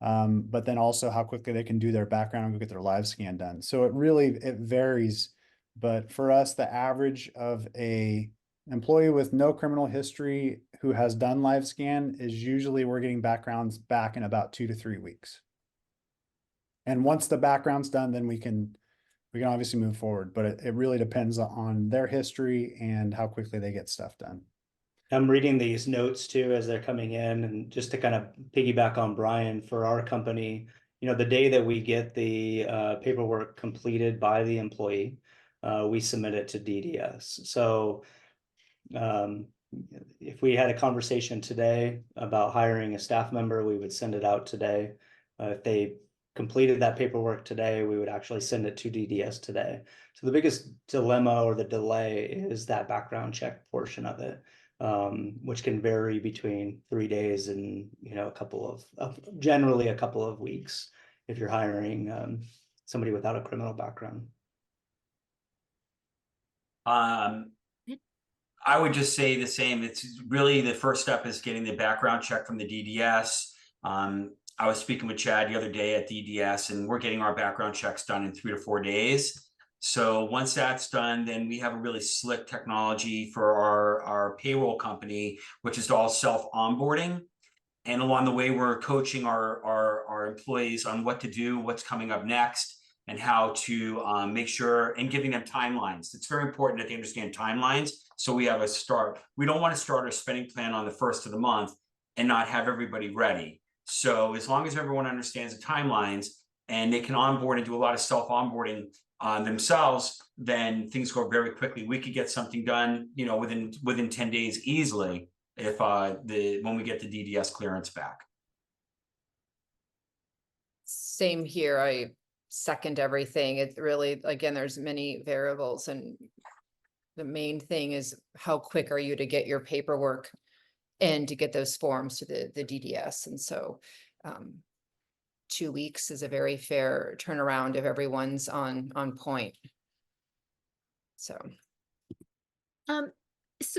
But then also how quickly they can do their background and go get their live scan done. So it varies. But for us, the average of a employee with no criminal history who has done live scan is usually we're getting backgrounds back in about 2 to 3 weeks. And once the background's done, then we can obviously move forward, but it really depends on their history and how quickly they get stuff done. I'm reading these notes too as they're coming in, and just to kind of piggyback on Brian, for our company, the day that we get the paperwork completed by the employee, we submit it to DDS. So if we had a conversation today about hiring a staff member, we would send it out today. If they completed that paperwork today, we would actually send it to DDS today. So the biggest dilemma or the delay is that background check portion of it, which can vary between 3 days and generally a couple of weeks if you're hiring somebody without a criminal background. I would just say the same. It's really the first step is getting the background check from the DDS. I was speaking with Chad the other day at DDS, and we're getting our background checks done in 3 to 4 days. So once that's done, then we have a really slick technology for our payroll company, which is all self-onboarding. And along the way, we're coaching our employees on what to do, what's coming up next, and how to make sure and giving them timelines. It's very important that they understand timelines. So we have a start. We don't want to start our spending plan on the 1st of the month and not have everybody ready. So as long as everyone understands the timelines and they can onboard and do a lot of self-onboarding themselves, then things go very quickly. We could get something done, within 10 days easily if when we get the DDS clearance back. Same here. I second everything. It really, again, there's many variables, and the main thing is how quick are you to get your paperwork and to get those forms to the DDS. And so 2 weeks is a very fair turnaround if everyone's on point. So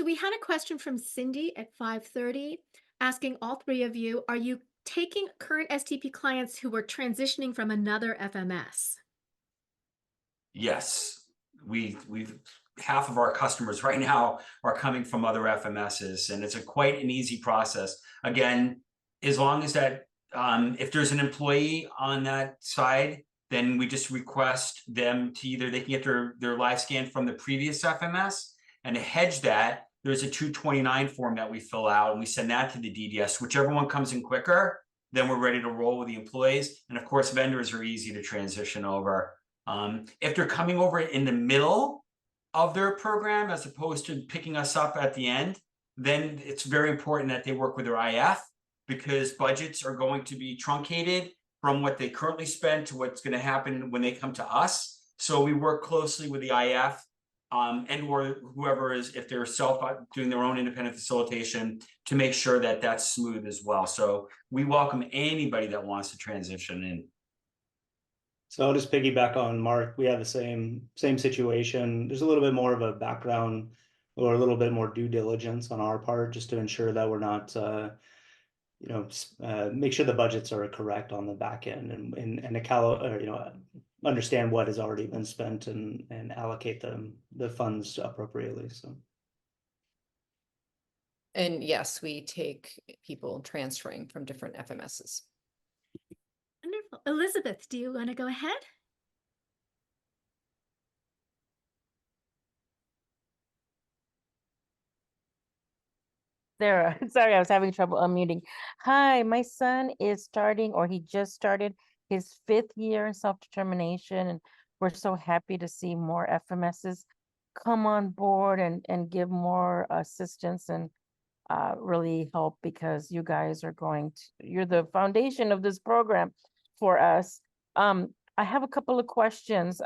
we had a question from Cindy at 5:30 asking all 3 of you, are you taking current SDP clients who were transitioning from another FMS? Yes, we've half of our customers right now are coming from other FMSs, and it's quite an easy process. Again, as long as that if there's an employee on that side, then we just request them to they can get their live scan from the previous FMS, and to hedge that, there's a 229 form that we fill out and we send that to the DDS. Whichever one comes in quicker, then we're ready to roll with the employees. And of course, vendors are easy to transition over. If they're coming over in the middle of their program, as opposed to picking us up at the end, then it's very important that they work with their IF, because budgets are going to be truncated from what they currently spend to what's going to happen when they come to us. So we work closely with the IF and or whoever is, if they're doing their own independent facilitation, to make sure that that's smooth as well. So we welcome anybody that wants to transition in. So I'll just piggyback on Mark. We have the same situation. There's a little bit more of a background or a little bit more due diligence on our part, just to ensure that we're not, make sure the budgets are correct on the back end and understand what has already been spent and allocate the funds appropriately. So. And yes, we take people transferring from different FMSs. Wonderful. Elizabeth, do you want to go ahead? There, sorry, I was having trouble unmuting. Hi, my son is starting, or he just started his 5th year in self-determination, and we're so happy to see more FMSs come on board and give more assistance and really help, because you guys are you're the foundation of this program for us. I have a couple of questions.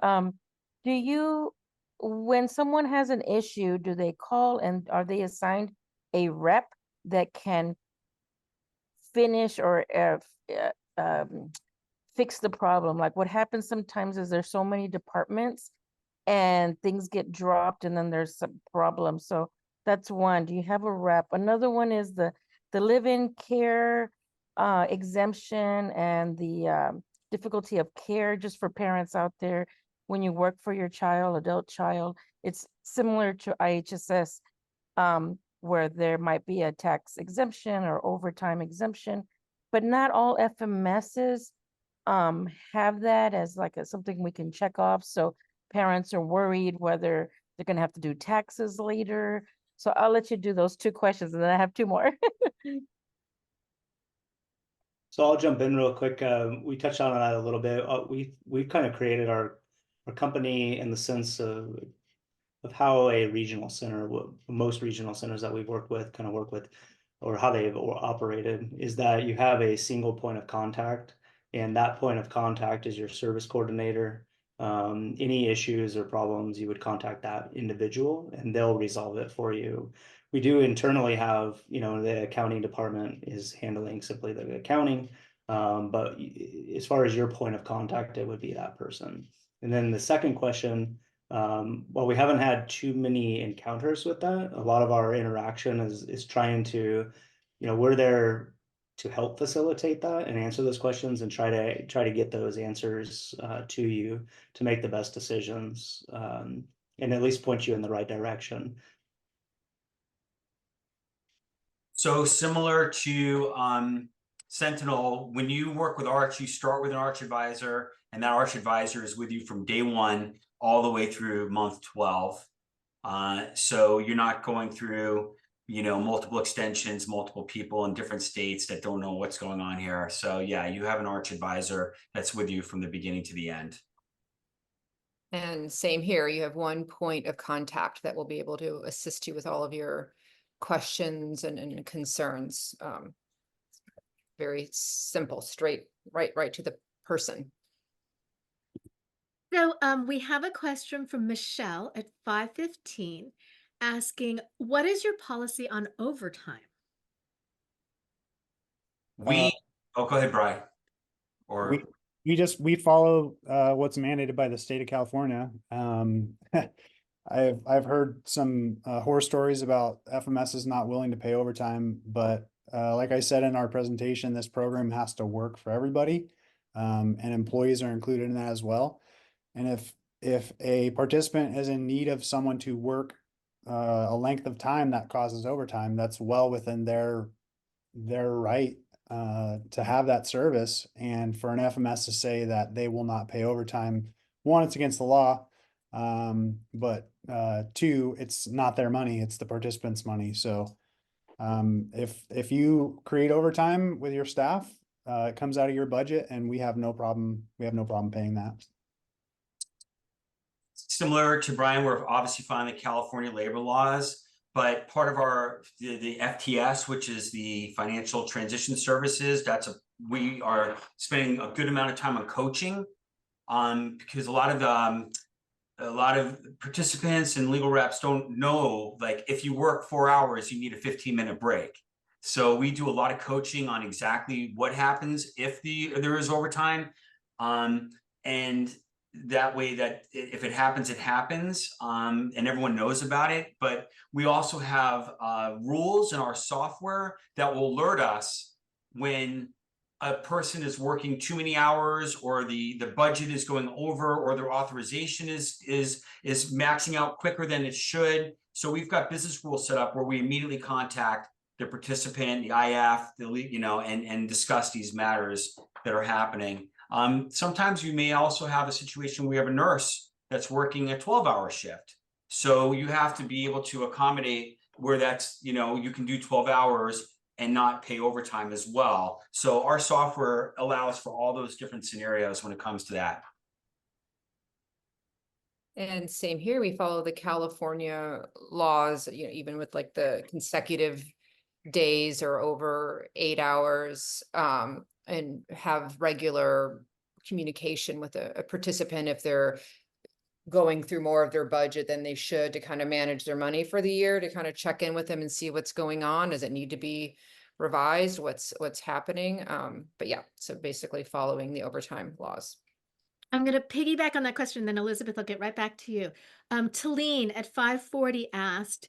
When someone has an issue, do they call, and are they assigned a rep that can finish or fix the problem? Like, what happens sometimes is there's so many departments and things get dropped and then there's some problems. So that's one. Do you have a rep? Another one is the live-in care exemption and the difficulty of care, just for parents out there. When you work for your adult child, it's similar to IHSS, where there might be a tax exemption or overtime exemption, but not all FMSs have that as like something we can check off. So parents are worried whether they're going to have to do taxes later. So I'll let you do those 2 questions, and then I have 2 more. So I'll jump in real quick. We touched on that a little bit. We've kind of created our company in the sense of how a regional center, most regional centers that we've worked with kind of work with, or how they've operated, is that you have a single point of contact, and that point of contact is your service coordinator. Any issues or problems, you would contact that individual and they'll resolve it for you. We do internally have, the accounting department is handling simply the accounting. But as far as your point of contact, it would be that person. And then the second question, well, we haven't had too many encounters with that. A lot of our interaction is trying to, we're there to help facilitate that and answer those questions and try to get those answers to you to make the best decisions, and at least point you in the right direction. So similar to Sentinel, when you work with Arch, you start with an Arch advisor, and that Arch advisor is with you from day 1 all the way through month 12. So you're not going through, multiple extensions, multiple people in different states that don't know what's going on here. So yeah, you have an Arch advisor that's with you from the beginning to the end. And same here, you have one point of contact that will be able to assist you with all of your questions and concerns. Very simple, straight, right to the person. So we have a question from Michelle at 5:15 asking, what is your policy on overtime? Go ahead, Brian. Or we follow what's mandated by the state of California. I've heard some horror stories about FMSs not willing to pay overtime, but like I said in our presentation, this program has to work for everybody, and employees are included in that as well. And if a participant is in need of someone to work a length of time that causes overtime, that's well within their right to have that service. And for an FMS to say that they will not pay overtime, one, it's against the law, but two, it's not their money, it's the participants' money. So if you create overtime with your staff, it comes out of your budget, and we have no problem paying that. Similar to Brian, we're obviously following the California labor laws, but part of the FTS, which is the Financial Transition Services, we are spending a good amount of time on coaching, because a lot of participants and legal reps don't know, like, if you work 4 hours, you need a 15-minute break. So we do a lot of coaching on exactly what happens if there is overtime, and that way that if it happens, it happens, and everyone knows about it. But we also have rules in our software that will alert us when a person is working too many hours, or the budget is going over, or their authorization is maxing out quicker than it should. So we've got business rules set up where we immediately contact the participant, the IF, and discuss these matters that are happening. Sometimes you may also have a situation where we have a nurse that's working a 12-hour shift. So you have to be able to accommodate where that's, you can do 12 hours and not pay overtime as well. So our software allows for all those different scenarios when it comes to that. And same here, we follow the California laws, even with like the consecutive days or over 8 hours, and have regular communication with a participant if they're going through more of their budget than they should, to kind of manage their money for the year, to kind of check in with them and see what's going on. Does it need to be revised? What's happening? But yeah, so basically following the overtime laws. I'm going to piggyback on that question, then Elizabeth, I'll get right back to you. Talene at 5:40 asked,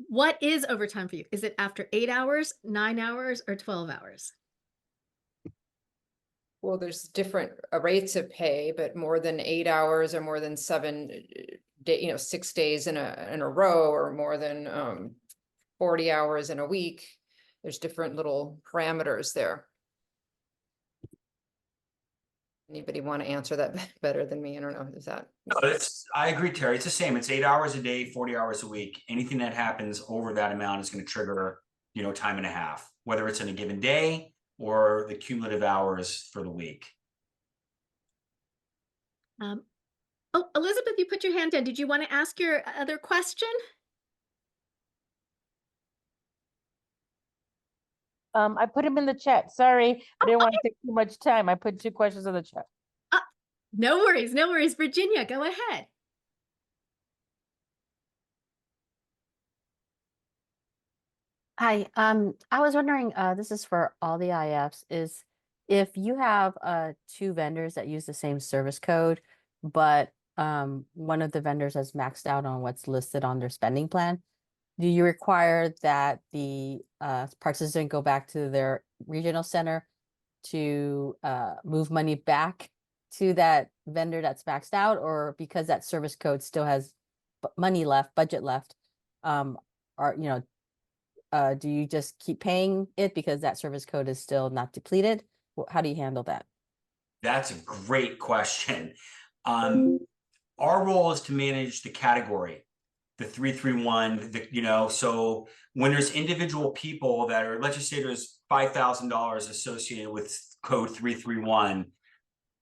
what is overtime for you? Is it after 8 hours, 9 hours, or 12 hours? Well, there's different rates of pay, but more than 8 hours or more than 7 days, 6 days in a row, or more than 40 hours in a week. There's different little parameters there. Anybody want to answer that better than me? I don't know. Is that? No, I agree, Teri. It's the same. It's 8 hours a day, 40 hours a week. Anything that happens over that amount is going to trigger, time and a half, whether it's in a given day or the cumulative hours for the week. Oh, Elizabeth, you put your hand down. Did you want to ask your other question? I put them in the chat. Sorry, I didn't want to take too much time. I put 2 questions in the chat. No worries, no worries. Virginia, go ahead. Hi, I was wondering, this is for all the IFs, is if you have 2 vendors that use the same service code, but one of the vendors has maxed out on what's listed on their spending plan, do you require that the participant go back to their regional center to move money back to that vendor that's maxed out, or because that service code still has money left, budget left, are do you just keep paying it because that service code is still not depleted? How do you handle that? That's a great question. Our role is to manage the category, the 331, so when there's individual people that are, let's just say there's $5,000 associated with code 331,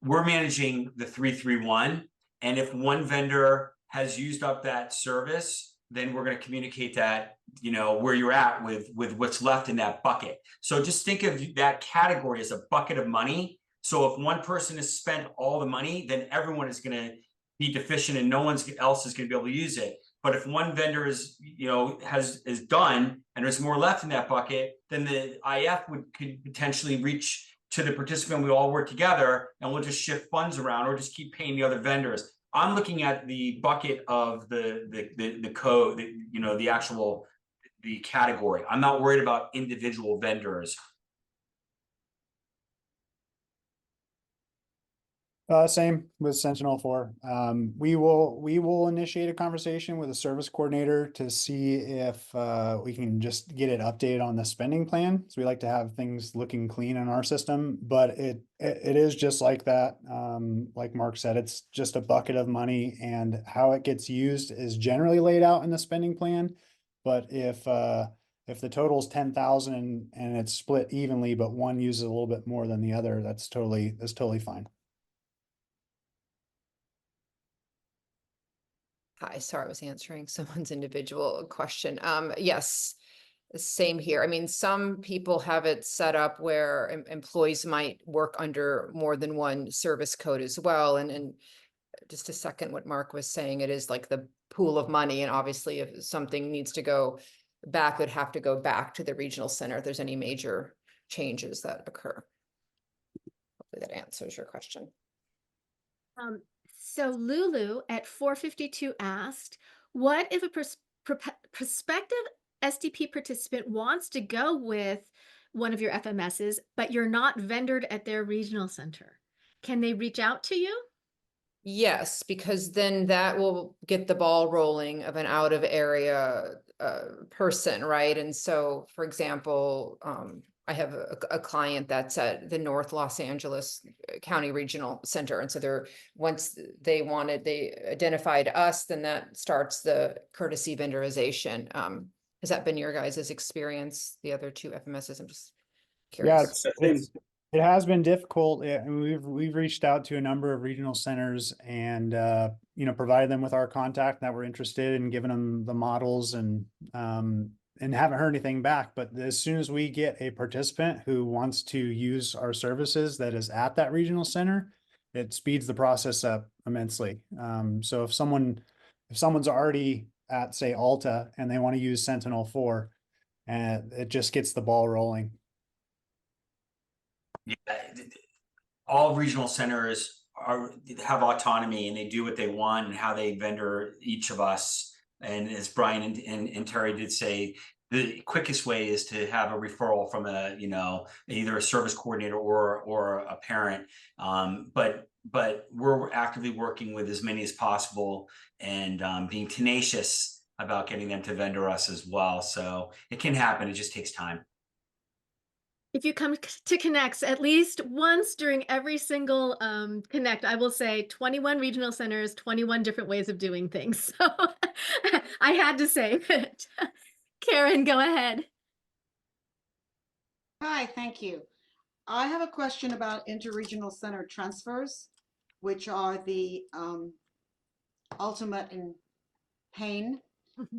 we're managing the 331. And if one vendor has used up that service, then we're going to communicate that, where you're at with what's left in that bucket. So just think of that category as a bucket of money. So if one person has spent all the money, then everyone is going to be deficient and no one else is going to be able to use it. But if one vendor is, is done and there's more left in that bucket, then the IF could potentially reach to the participant. We all work together and we'll just shift funds around or just keep paying the other vendors. I'm looking at the bucket of the code, the category. I'm not worried about individual vendors. Same with Sentinel 4. We will initiate a conversation with a service coordinator to see if we can just get it updated on the spending plan. So we like to have things looking clean in our system, but it is just like that. Like Mark said, it's just a bucket of money, and how it gets used is generally laid out in the spending plan. But if the total is 10,000 and it's split evenly, but one uses a little bit more than the other, that's totally fine. Hi, sorry, I was answering someone's individual question. Yes, same here. I mean, some people have it set up where employees might work under more than one service code as well. And just to second what Mark was saying, it is like the pool of money. And obviously, if something needs to go back, it would have to go back to the regional center if there's any major changes that occur. Hopefully that answers your question. So Lulu at 452 asked, what if a prospective SDP participant wants to go with one of your FMSs, but you're not vendored at their regional center? Can they reach out to you? Yes, because then that will get the ball rolling of an out of area person, right? And so, for example, I have a client that's at the North Los Angeles County Regional Center. And so once they identified us, then that starts the courtesy vendorization. Has that been your guys' experience, the other 2 FMSs? I'm just curious. Yeah, it has been difficult. We've reached out to a number of regional centers and provided them with our contact that we're interested in, giving them the models and haven't heard anything back. But as soon as we get a participant who wants to use our services that is at that regional center, it speeds the process up immensely. So if someone's already at, say, Alta and they want to use Sentinel 4, and it just gets the ball rolling. Yeah, all regional centers have autonomy and they do what they want and how they vendor each of us. And as Brian and Teri did say, the quickest way is to have a referral from either a service coordinator or a parent. But we're actively working with as many as possible and being tenacious about getting them to vendor us as well. So it can happen. It just takes time. If you come to Connects at least once during every single Connect, I will say 21 regional centers, 21 different ways of doing things. So I had to say it. Karen, go ahead. Hi, thank you. I have a question about interregional center transfers, which are the ultimate in pain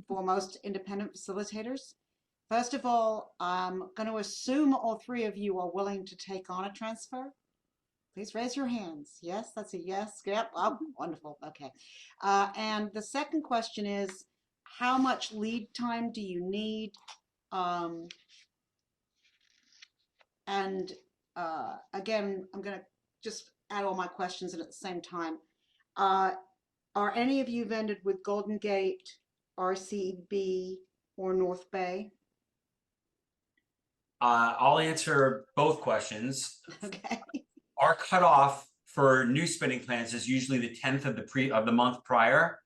for most independent facilitators. First of all, I'm going to assume all three of you are willing to take on a transfer. Please raise your hands. Yes, that's a yes. Yep. Oh, wonderful. Okay. And the second question is, how much lead time do you need? And again, I'm going to just add all my questions in at the same time. Are any of you vended with Golden Gate, RCB, or North Bay? I'll answer both questions. Okay. Our cutoff for new spending plans is usually the 10th of the month prior,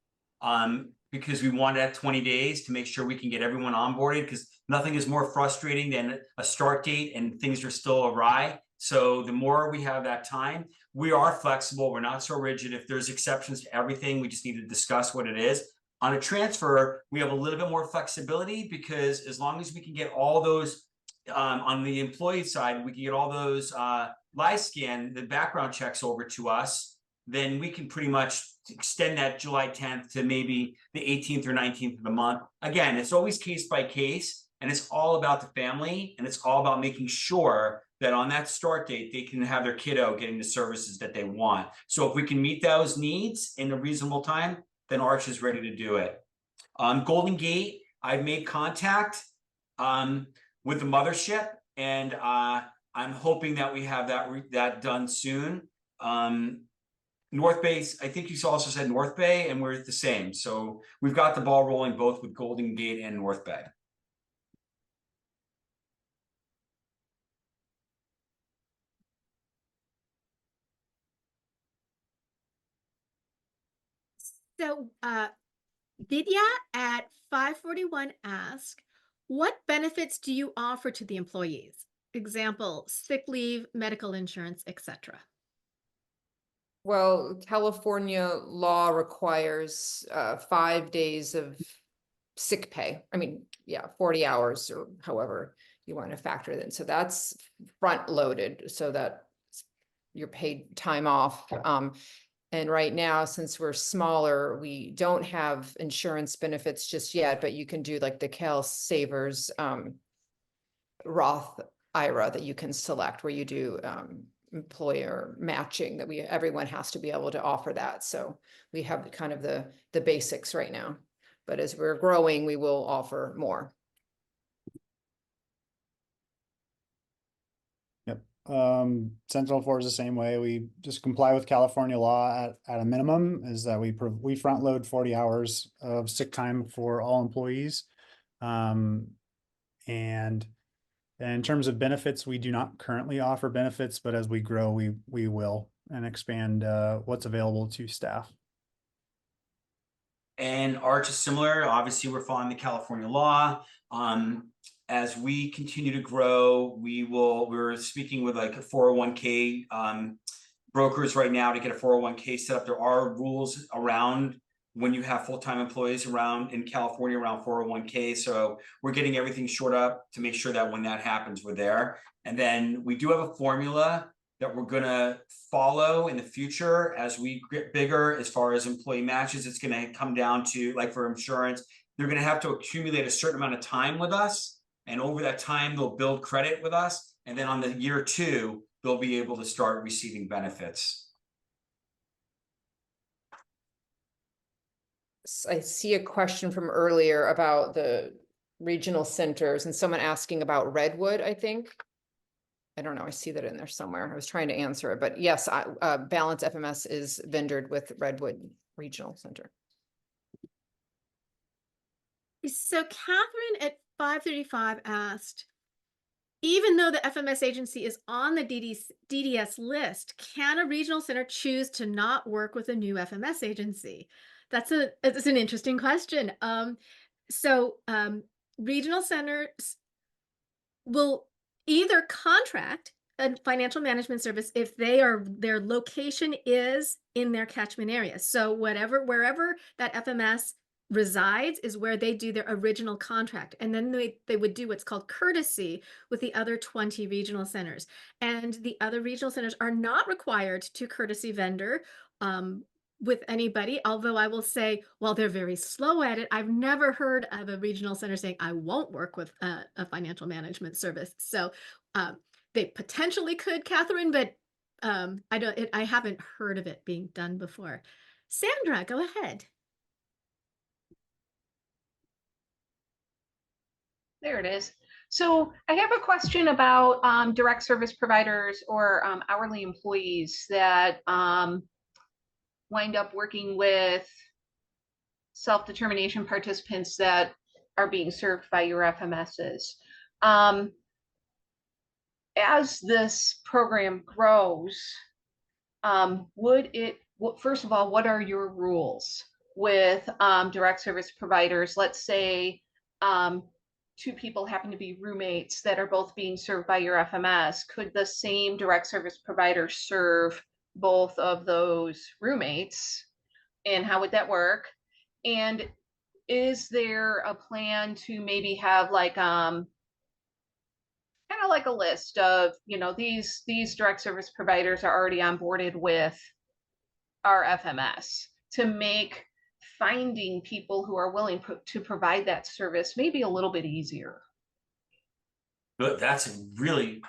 because we want at 20 days to make sure we can get everyone onboarded, because nothing is more frustrating than a start date and things are still awry. So the more we have that time, we are flexible. We're not so rigid. If there's exceptions to everything, we just need to discuss what it is. On a transfer, we have a little bit more flexibility, because as long as we can get all those on the employee side, we can get all those live scan, the background checks over to us, then we can pretty much extend that July 10th to maybe the 18th or 19th of the month. Again, it's always case by case, and it's all about the family, and it's all about making sure that on that start date, they can have their kiddo getting the services that they want. So if we can meet those needs in a reasonable time, then Arch is ready to do it. Golden Gate, I've made contact with the mothership, and I'm hoping that we have that done soon. North Bay, I think you also said North Bay, and we're the same. So we've got the ball rolling both with Golden Gate and North Bay. So Vidya at 541 asked, what benefits do you offer to the employees? Example, sick leave, medical insurance, etc. Well, California law requires 5 days of sick pay. I mean, yeah, 40 hours or however you want to factor it in. So that's front loaded so that you're paid time off. And right now, since we're smaller, we don't have insurance benefits just yet, but you can do like the Cal Savers Roth IRA that you can select, where you do employer matching, that everyone has to be able to offer that. So we have kind of the basics right now, but as we're growing, we will offer more. Yep. Sentinel 4 is the same way. We just comply with California law at a minimum, is that we front load 40 hours of sick time for all employees. And in terms of benefits, we do not currently offer benefits, but as we grow, we will, and expand what's available to staff. And Arch is similar. Obviously, we're following the California law. As we continue to grow, we're speaking with like a 401k brokers right now to get a 401k set up. There are rules around when you have full-time employees around in California around 401k. So we're getting everything shored up to make sure that when that happens, we're there. And then we do have a formula that we're going to follow in the future as we get bigger. As far as employee matches, it's going to come down to, like for insurance, they're going to have to accumulate a certain amount of time with us. And over that time, they'll build credit with us. And then on the year 2, they'll be able to start receiving benefits. I see a question from earlier about the regional centers and someone asking about Redwood, I think. I don't know, I see that in there somewhere. I was trying to answer it, but yes, Balance FMS is vendored with Redwood Regional Center. So Catherine at 535 asked, even though the FMS agency is on the DDS list, can a regional center choose to not work with a new FMS agency? That's an interesting question. Regional centers will either contract a financial management service if their location is in their catchment area. So wherever that FMS resides is where they do their original contract. And then they would do what's called courtesy with the other 20 regional centers. And the other regional centers are not required to courtesy vendor with anybody, although I will say, while they're very slow at it, I've never heard of a regional center saying, I won't work with a financial management service. So they potentially could, Catherine, but I haven't heard of it being done before. Sandra, go ahead. There it is. So I have a question about direct service providers or hourly employees that wind up working with self-determination participants that are being served by your FMSs. As this program grows, first of all, what are your rules with direct service providers? Let's say two people happen to be roommates that are both being served by your FMS. Could the same direct service provider serve both of those roommates? And how would that work? And is there a plan to maybe have like kind of like a list of, these direct service providers are already onboarded with our FMS to make finding people who are willing to provide that service maybe a little bit easier? Good. That's a really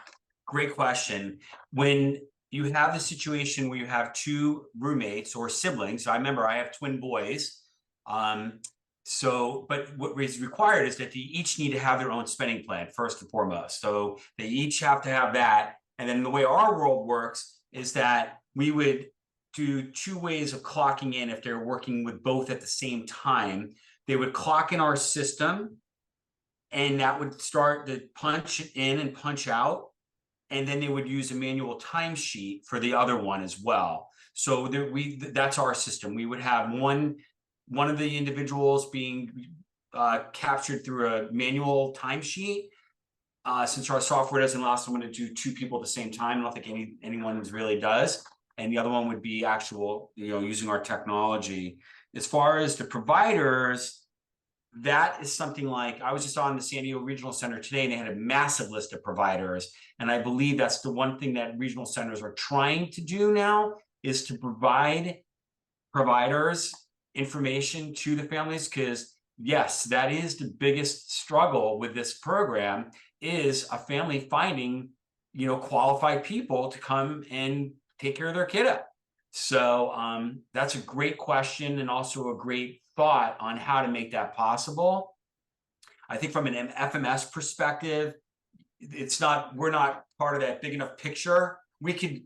great question. When you have the situation where you have two roommates or siblings, so I remember I have twin boys. But what is required is that they each need to have their own spending plan first and foremost. So they each have to have that. And then the way our world works is that we would do two ways of clocking in if they're working with both at the same time. They would clock in our system, and that would start the punch in and punch out. And then they would use a manual timesheet for the other one as well. So that's our system. We would have one of the individuals being captured through a manual timesheet. Since our software doesn't allow someone to do two people at the same time, I don't think anyone really does. And the other one would be actual, using our technology. As far as the providers, that is something like, I was just on the San Diego Regional Center today, and they had a massive list of providers. And I believe that's the one thing that regional centers are trying to do now, is to provide providers information to the families. Because yes, that is the biggest struggle with this program, is a family finding, qualified people to come and take care of their kiddo. So that's a great question, and also a great thought on how to make that possible. I think from an FMS perspective, we're not part of that big enough picture. We could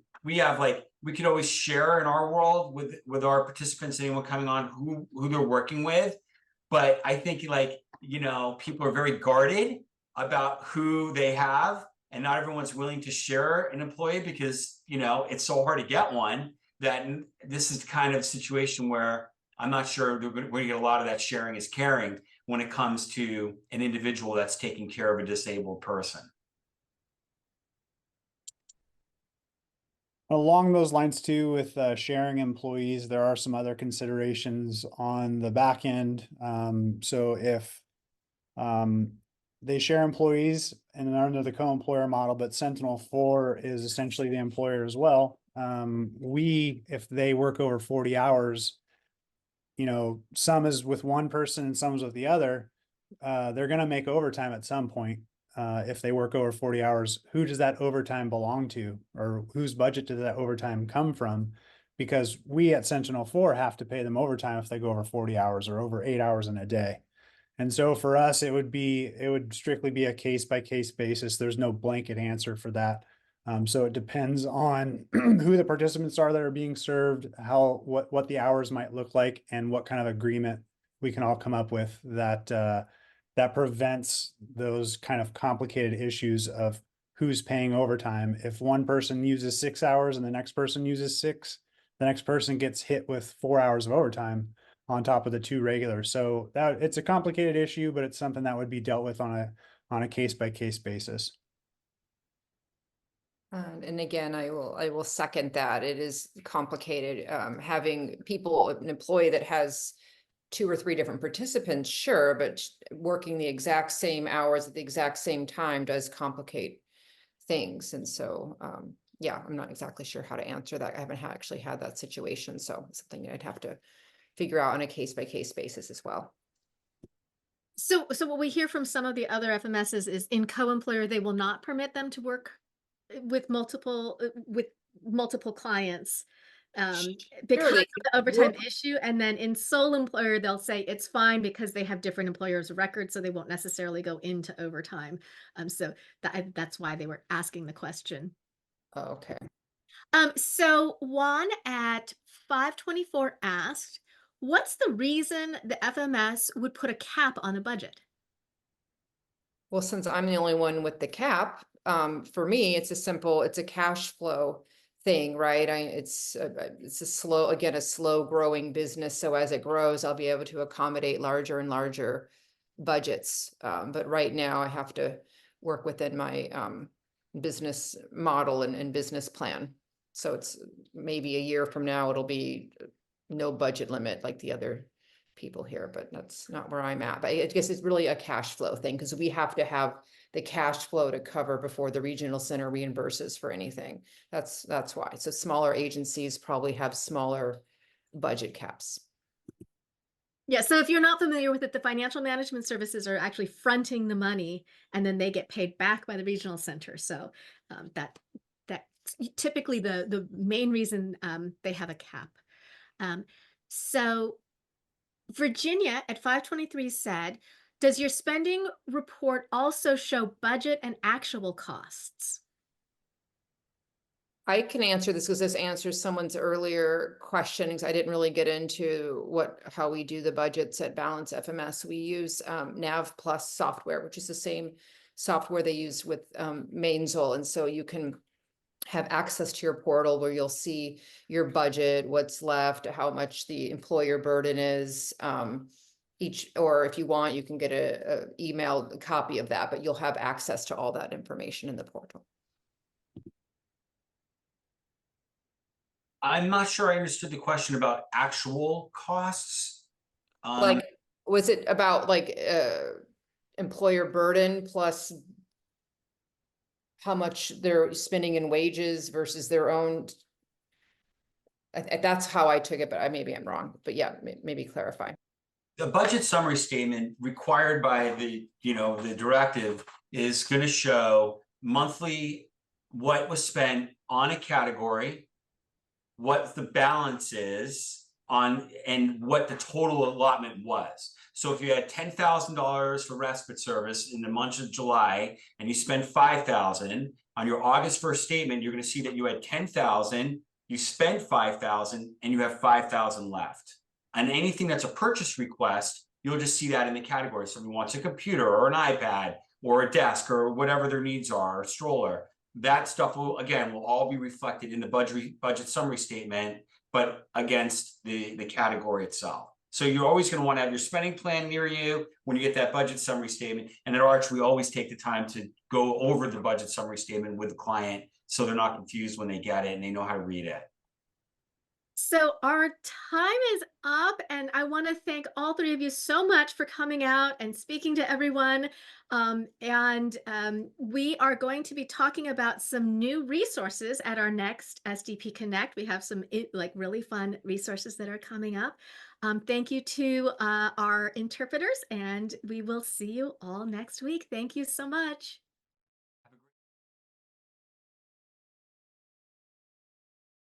always share in our world with our participants, anyone coming on, who they're working with. But I think people are very guarded about who they have, and not everyone's willing to share an employee because it's so hard to get one, that this is the kind of situation where I'm not sure we're going to get a lot of that sharing is caring when it comes to an individual that's taking care of a disabled person. Along those lines too, with sharing employees, there are some other considerations on the back end. So if they share employees and are under the co-employer model, but Sentinel 4 is essentially the employer as well. If they work over 40 hours, some is with one person and some is with the other, they're going to make overtime at some point. If they work over 40 hours, who does that overtime belong to, or whose budget does that overtime come from? Because we at Sentinel 4 have to pay them overtime if they go over 40 hours or over 8 hours in a day. And so for us, it would strictly be a case by case basis. There's no blanket answer for that. So it depends on who the participants are that are being served, what the hours might look like, and what kind of agreement we can all come up with that prevents those kind of complicated issues of who's paying overtime. If one person uses 6 hours and the next person uses 6, the next person gets hit with 4 hours of overtime on top of the 2 regulars. So it's a complicated issue, but it's something that would be dealt with on a case by case basis. And again, I will second that. It is complicated having an employee that has 2 or 3 different participants, sure, but working the exact same hours at the exact same time does complicate things. And so, yeah, I'm not exactly sure how to answer that. I haven't actually had that situation. So it's something I'd have to figure out on a case-by-case basis as well. So what we hear from some of the other FMSs is in co-employer, they will not permit them to work with multiple clients because Sure, of the overtime issue. And then in sole employer, they'll say it's fine because they have different employers' records, so they won't necessarily go into overtime. So that's why they were asking the question. Oh, okay. So Juan at 524 asked, what's the reason the FMS would put a cap on the budget? Well, since I'm the only one with the cap, for me, it's a cash flow thing, right? It's a slow growing business. So as it grows, I'll be able to accommodate larger and larger budgets. But right now I have to work within my business model and business plan. So it's maybe a year from now, it'll be no budget limit like the other people here, but that's not where I'm at. But I guess it's really a cash flow thing because we have to have the cash flow to cover before the regional center reimburses for anything. That's why. So smaller agencies probably have smaller budget caps. Yeah, so if you're not familiar with it, the financial management services are actually fronting the money and then they get paid back by the regional center. So that's typically the main reason they have a cap. So Virginia at 523 said, does your spending report also show budget and actual costs? I can answer this because this answers someone's earlier question because I didn't really get into how we do the budgets at Balance FMS. We use Nav Plus software, which is the same software they use with Mainzel. And so you can have access to your portal where you'll see your budget, what's left, how much the employer burden is. Or if you want, you can get a emailed copy of that, but you'll have access to all that information in the portal. I'm not sure I understood the question about actual costs. Like, was it about like employer burden plus how much they're spending in wages versus their own? That's how I took it, but maybe I'm wrong. But yeah, maybe clarify. The budget summary statement required by the directive is going to show monthly what was spent on a category, what the balance is on, and what the total allotment was. So if you had $10,000 for respite service in the month of July and you spent $5,000 on your August 1st statement, you're going to see that you had $10,000, you spent $5,000, and you have $5,000 left. And anything that's a purchase request, you'll just see that in the category. Somebody wants a computer or an iPad or a desk or whatever their needs are, or a stroller. That stuff will all be reflected in the budget summary statement, but against the category itself. So you're always going to want to have your spending plan near you when you get that budget summary statement. And at Arch, we always take the time to go over the budget summary statement with the client so they're not confused when they get it and they know how to read it. So our time is up, and I want to thank all three of you so much for coming out and speaking to everyone. We are going to be talking about some new resources at our next SDP Connect. We have some really fun resources that are coming up. Thank you to our interpreters, and we will see you all next week. Thank you so much.